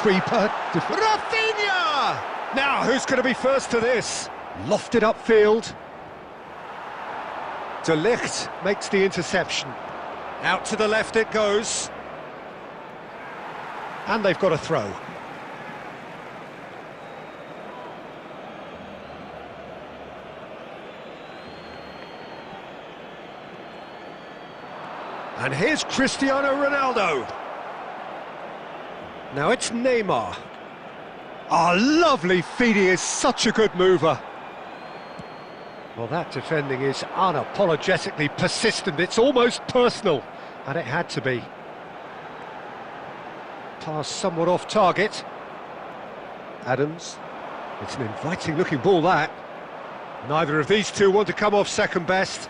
Sweeper, Rafinha! Now, who's going to be first to this? Lofted upfield. De Ligt makes the interception. Out to the left it goes. And they've got a throw. And here's Cristiano Ronaldo. Now it's Neymar. Oh, lovely feed, he is such a good mover. Well, that defending is unapologetically persistent, it's almost personal, and it had to be. Pass somewhat off target. Adams. It's an inviting looking ball, that. Neither of these two want to come off second best.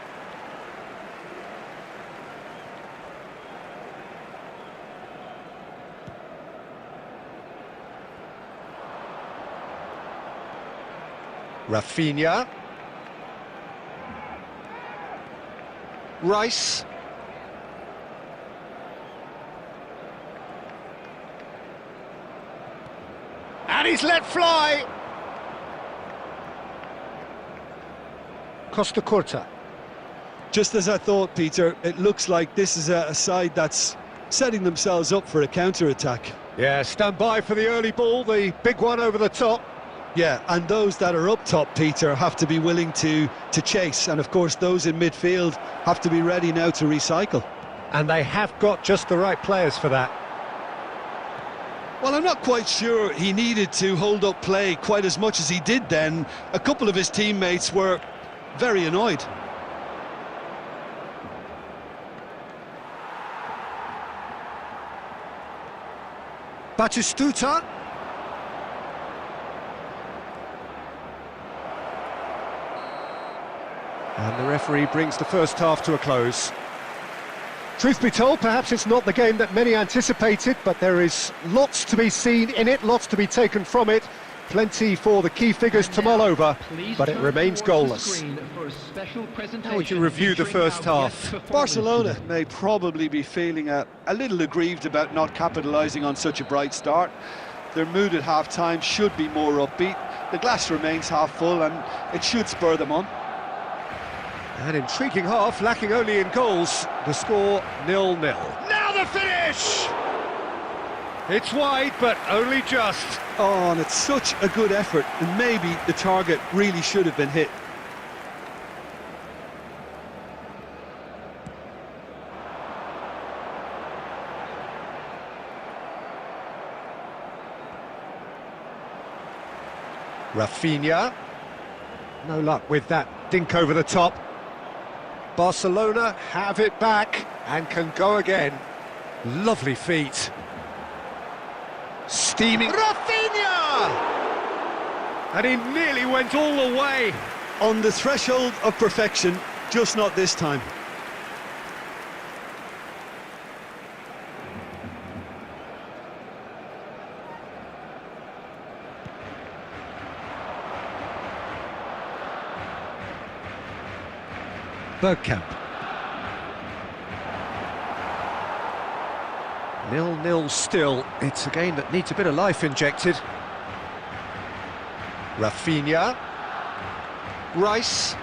Rafinha. Rice. And he's let fly. Costa. Just as I thought, Peter, it looks like this is a side that's setting themselves up for a counter-attack. Yeah, stand by for the early ball, the big one over the top. Yeah, and those that are up top, Peter, have to be willing to chase, and of course those in midfield have to be ready now to recycle. And they have got just the right players for that. Well, I'm not quite sure he needed to hold up play quite as much as he did then. A couple of his teammates were very annoyed. Batistuta. And the referee brings the first half to a close. Truth be told, perhaps it's not the game that many anticipated, but there is lots to be seen in it, lots to be taken from it. Plenty for the key figures to mull over, but it remains goalless. How would you review the first half? Barcelona may probably be feeling a little aggrieved about not capitalising on such a bright start. Their mood at half-time should be more upbeat. The glass remains half full and it should spur them on. An intriguing half, lacking only in goals. The score 0-0. Now the finish! It's wide, but only just. Oh, and it's such a good effort, and maybe the target really should have been hit. Rafinha. No luck with that dink over the top. Barcelona have it back and can go again. Lovely feet. Steaming. Rafinha! And he nearly went all the way. On the threshold of perfection, just not this time. Bergkamp. 0-0 still. It's a game that needs a bit of life injected. Rafinha. Rice.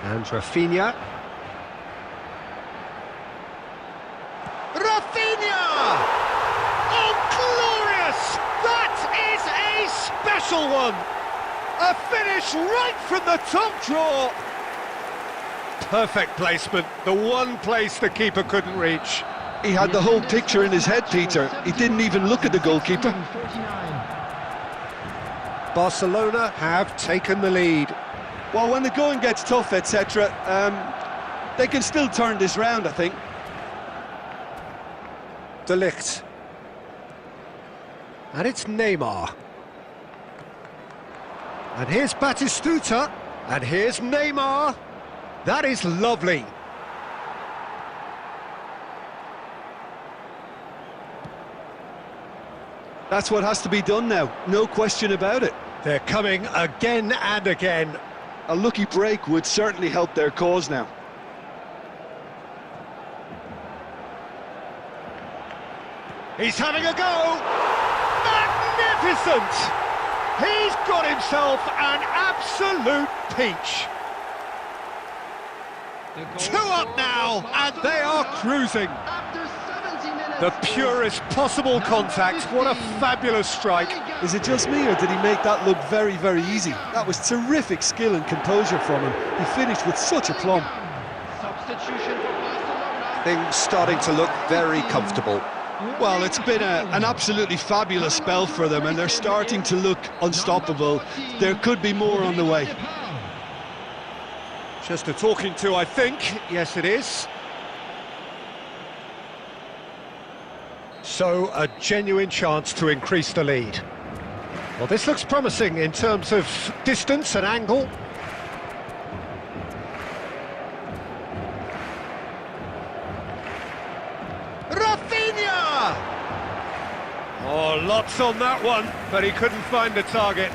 And Rafinha. Rafinha! Oh, glorious! That is a special one! A finish right from the top draw. Perfect placement, the one place the keeper couldn't reach. He had the whole picture in his head, Peter. He didn't even look at the goalkeeper. Barcelona have taken the lead. Well, when the going gets tough, etc., they can still turn this round, I think. De Ligt. And it's Neymar. And here's Batistuta, and here's Neymar. That is lovely. That's what has to be done now, no question about it. They're coming again and again. A lucky break would certainly help their cause now. He's having a go. Magnificent! He's got himself an absolute peach. 2 up now, and they are cruising. The purest possible contact. What a fabulous strike. Is it just me, or did he make that look very, very easy? That was terrific skill and composure from him. He finished with such aplomb. Things starting to look very comfortable. Well, it's been an absolutely fabulous spell for them, and they're starting to look unstoppable. There could be more on the way. Just a talking to, I think. Yes, it is. So, a genuine chance to increase the lead. Well, this looks promising in terms of distance and angle. Rafinha! Oh, lots on that one, but he couldn't find the target.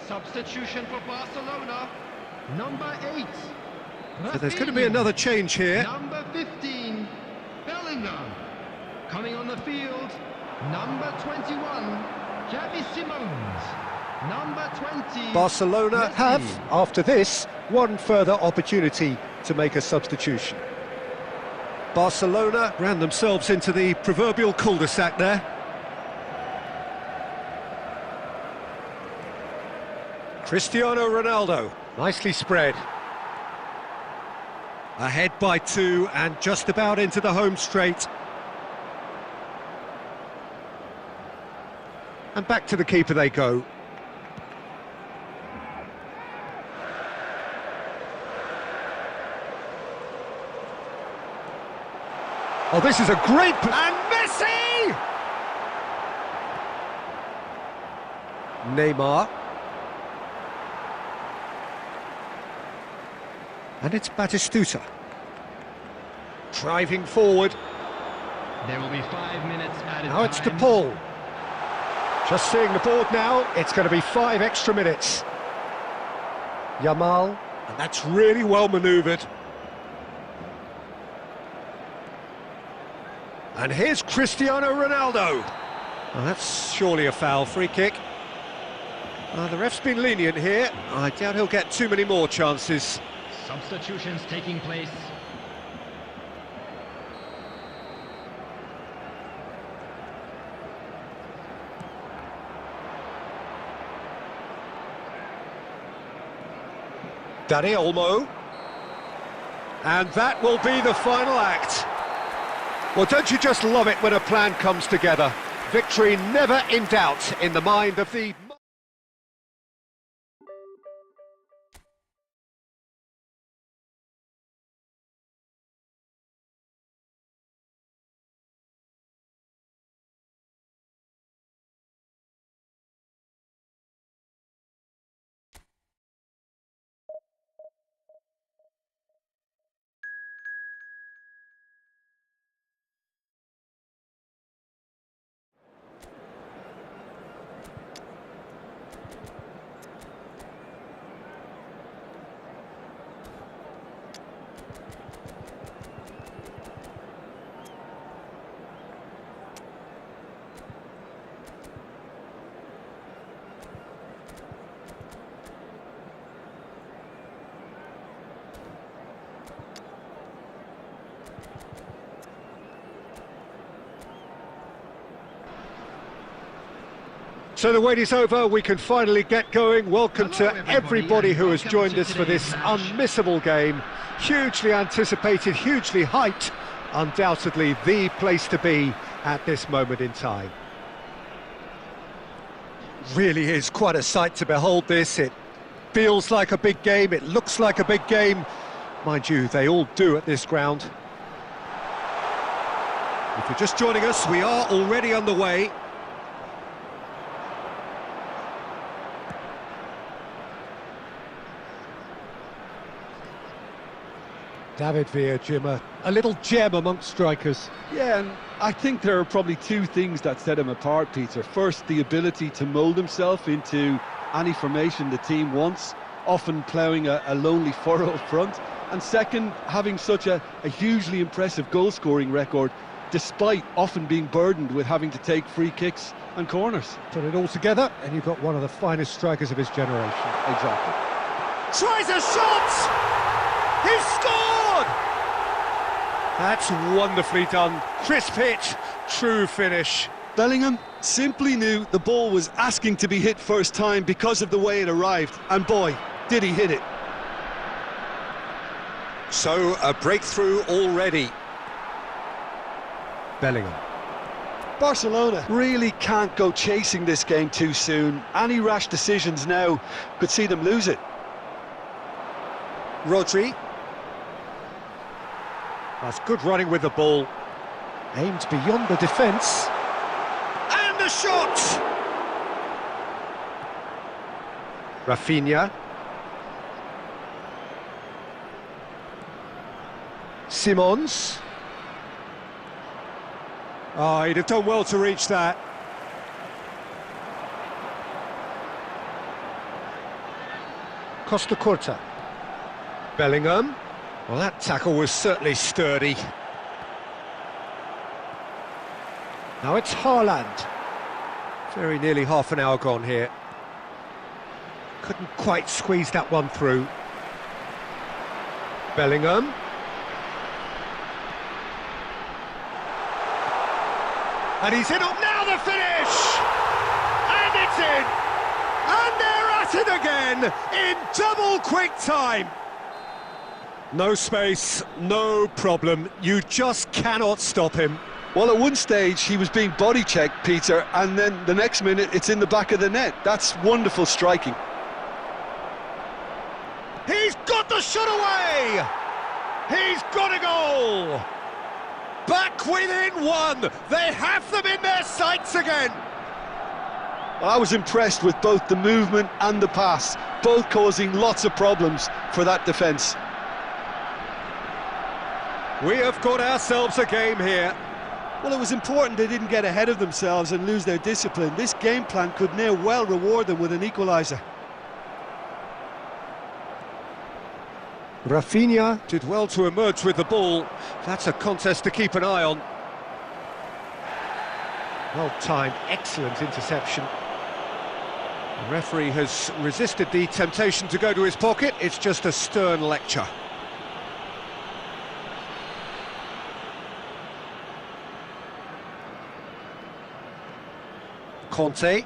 Substitution for Barcelona, number 8. So there's going to be another change here. Number 15, Bellingham. Coming on the field, number 21, Xavi Simons. Number 20. Barcelona have, after this, one further opportunity to make a substitution. Barcelona ran themselves into the proverbial cul-de-sac there. Cristiano Ronaldo, nicely spread. Ahead by 2 and just about into the home straight. And back to the keeper they go. Oh, this is a great... And Messi! Neymar. And it's Batistuta. Driving forward. There will be 5 minutes added. Now it's DePaul. Just seeing the board now, it's going to be 5 extra minutes. Yamal, and that's really well manoeuvred. And here's Cristiano Ronaldo. Oh, that's surely a foul, free kick. The ref's been lenient here. I doubt he'll get too many more chances. Substitutions taking place. Dani Olmo. And that will be the final act. Well, don't you just love it when a plan comes together? Victory never in doubt in the mind of the... So the wait is over, we can finally get going. Welcome to everybody who has joined us for this unmissable game. Hugely anticipated, hugely hyped, undoubtedly the place to be at this moment in time. Really is quite a sight to behold this. It feels like a big game, it looks like a big game. Mind you, they all do at this ground. If you're just joining us, we are already underway. David Villa, Jim, a little gem amongst strikers. Yeah, and I think there are probably 2 things that set him apart, Peter. First, the ability to mould himself into any formation the team wants, often ploughing a lonely furrow up front. And second, having such a hugely impressive goal-scoring record, despite often being burdened with having to take free kicks and corners. Put it all together, and you've got one of the finest strikers of his generation. Exactly. Tries a shot! He scored! That's wonderfully done. Crisp hit, true finish. Bellingham simply knew the ball was asking to be hit first time because of the way it arrived. And boy, did he hit it. So, a breakthrough already. Bellingham. Barcelona really can't go chasing this game too soon. Any rash decisions now could see them lose it. Rodri. That's good running with the ball. Aimed beyond the defence. And the shot! Rafinha. Simons. Oh, he'd have done well to reach that. Costa Curta. Bellingham. Well, that tackle was certainly sturdy. Now it's Haaland. Very nearly half an hour gone here. Couldn't quite squeeze that one through. Bellingham. And he's in. Now the finish! And it's in! And they're at it again in double quick time. No space, no problem. You just cannot stop him. Well, at one stage he was being body checked, Peter, and then the next minute it's in the back of the net. That's wonderful striking. He's got the shot away! He's got a goal! Back within one! They have them in their sights again! Well, I was impressed with both the movement and the pass, both causing lots of problems for that defence. We have got ourselves a game here. Well, it was important they didn't get ahead of themselves and lose their discipline. This game plan could now well reward them with an equaliser. Rafinha did well to emerge with the ball. That's a contest to keep an eye on. Well timed, excellent interception. The referee has resisted the temptation to go to his pocket. It's just a stern lecture. Conte.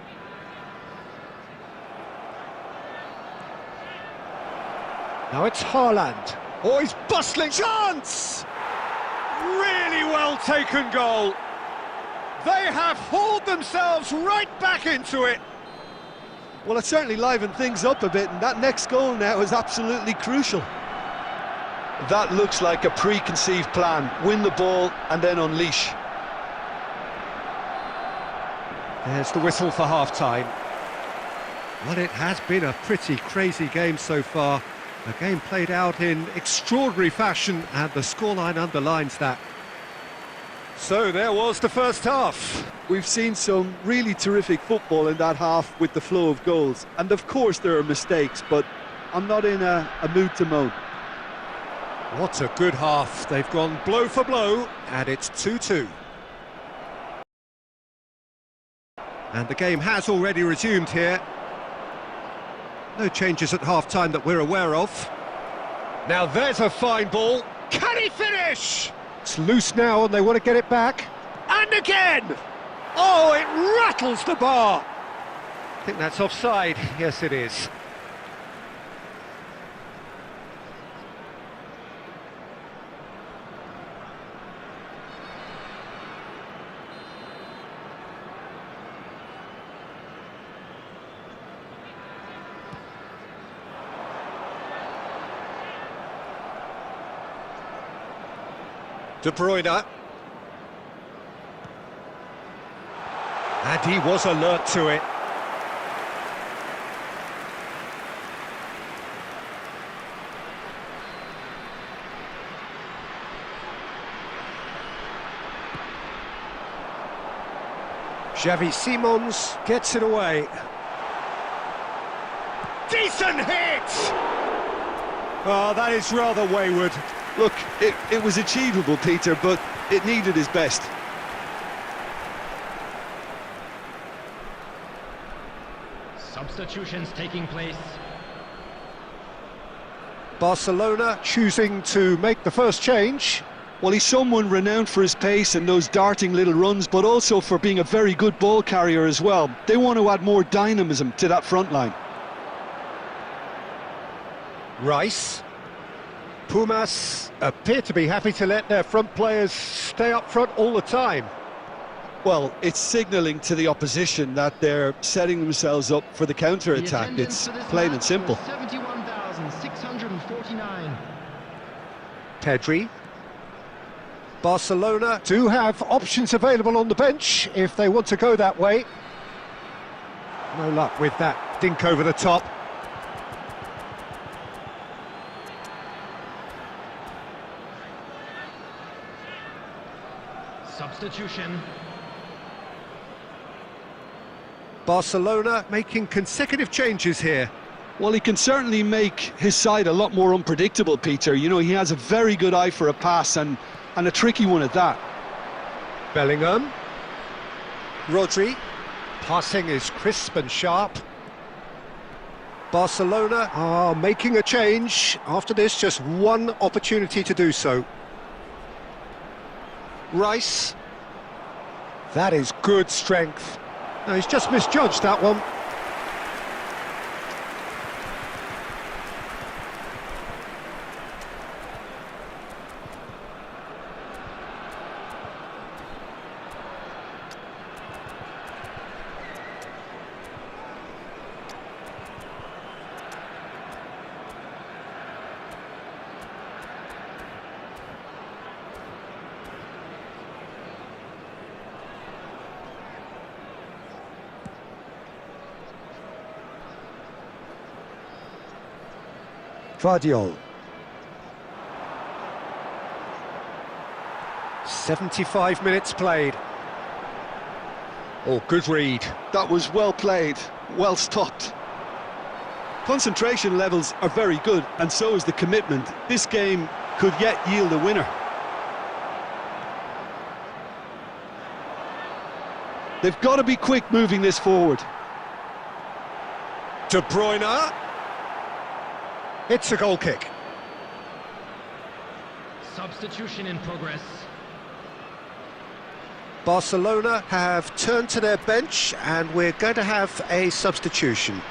Now it's Haaland. Oh, he's bustling. Chance! Really well taken goal. They have hauled themselves right back into it. Well, it certainly livened things up a bit, and that next goal now is absolutely crucial. That looks like a preconceived plan. Win the ball and then unleash. There's the whistle for half-time. Well, it has been a pretty crazy game so far. A game played out in extraordinary fashion, and the scoreline underlines that. So there was the first half. We've seen some really terrific football in that half with the flow of goals. And of course there are mistakes, but I'm not in a mood to moan. What a good half. They've gone blow for blow, and it's 2-2. And the game has already resumed here. No changes at half-time that we're aware of. Now there's a fine ball. Can he finish? It's loose now and they want to get it back. And again! Oh, it rattles the bar! I think that's offside. Yes, it is. De Bruyne. And he was alert to it. Xavi Simons gets it away. Decent hit! Oh, that is rather wayward. Look, it was achievable, Peter, but it needed his best. Substitutions taking place. Barcelona choosing to make the first change. Well, he's someone renowned for his pace and those darting little runs, but also for being a very good ball carrier as well. They want to add more dynamism to that front line. Rice. Pumas appear to be happy to let their front players stay up front all the time. Well, it's signalling to the opposition that they're setting themselves up for the counter-attack. It's plain and simple. 71,649. Pedri. Barcelona do have options available on the bench if they want to go that way. No luck with that dink over the top. Substitution. Barcelona making consecutive changes here. Well, he can certainly make his side a lot more unpredictable, Peter. You know, he has a very good eye for a pass and a tricky one at that. Bellingham. Rodri. Passing is crisp and sharp. Barcelona are making a change. After this, just one opportunity to do so. Rice. That is good strength. No, he's just misjudged that one. Vardiol. 75 minutes played. Oh, good read. That was well played, well stopped. Concentration levels are very good, and so is the commitment. This game could yet yield a winner. They've got to be quick moving this forward. De Bruyne. It's a goal kick. Substitution in progress. Barcelona have turned to their bench and we're going to have a substitution.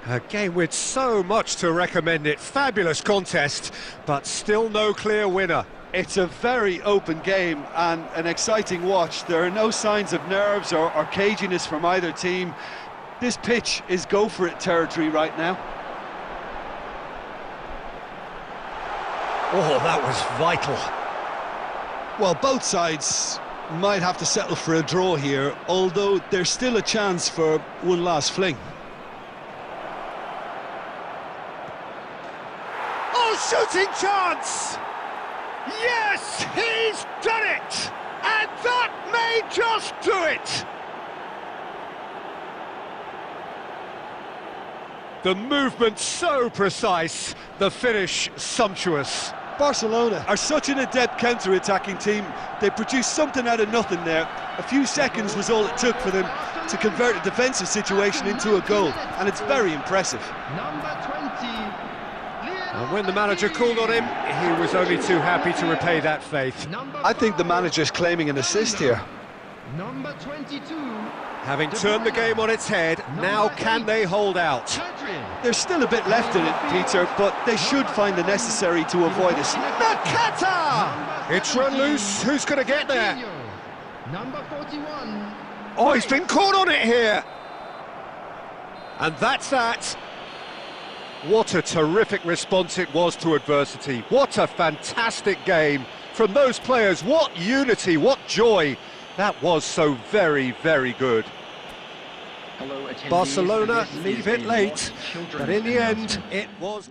A game with so much to recommend it. Fabulous contest, but still no clear winner. It's a very open game and an exciting watch. There are no signs of nerves or caginess from either team. This pitch is go-for-it territory right now. Oh, that was vital. Well, both sides might have to settle for a draw here, although there's still a chance for one last fling. Oh, shooting chance! Yes, he's done it! And that may just do it! The movement so precise, the finish sumptuous. Barcelona are such an adept counter-attacking team. They produced something out of nothing there. A few seconds was all it took for them to convert a defensive situation into a goal, and it's very impressive. Number 20. And when the manager called on him, he was only too happy to repay that faith. I think the manager's claiming an assist here. Number 22. Having turned the game on its head, now can they hold out? There's still a bit left in it, Peter, but they should find the necessary to avoid a... Nakata! It's run loose, who's going to get there? Number 41. Oh, he's been caught on it here! And that's that. What a terrific response it was to adversity. What a fantastic game from those players. What unity, what joy. That was so very, very good. Barcelona leave it late, but in the end, it was...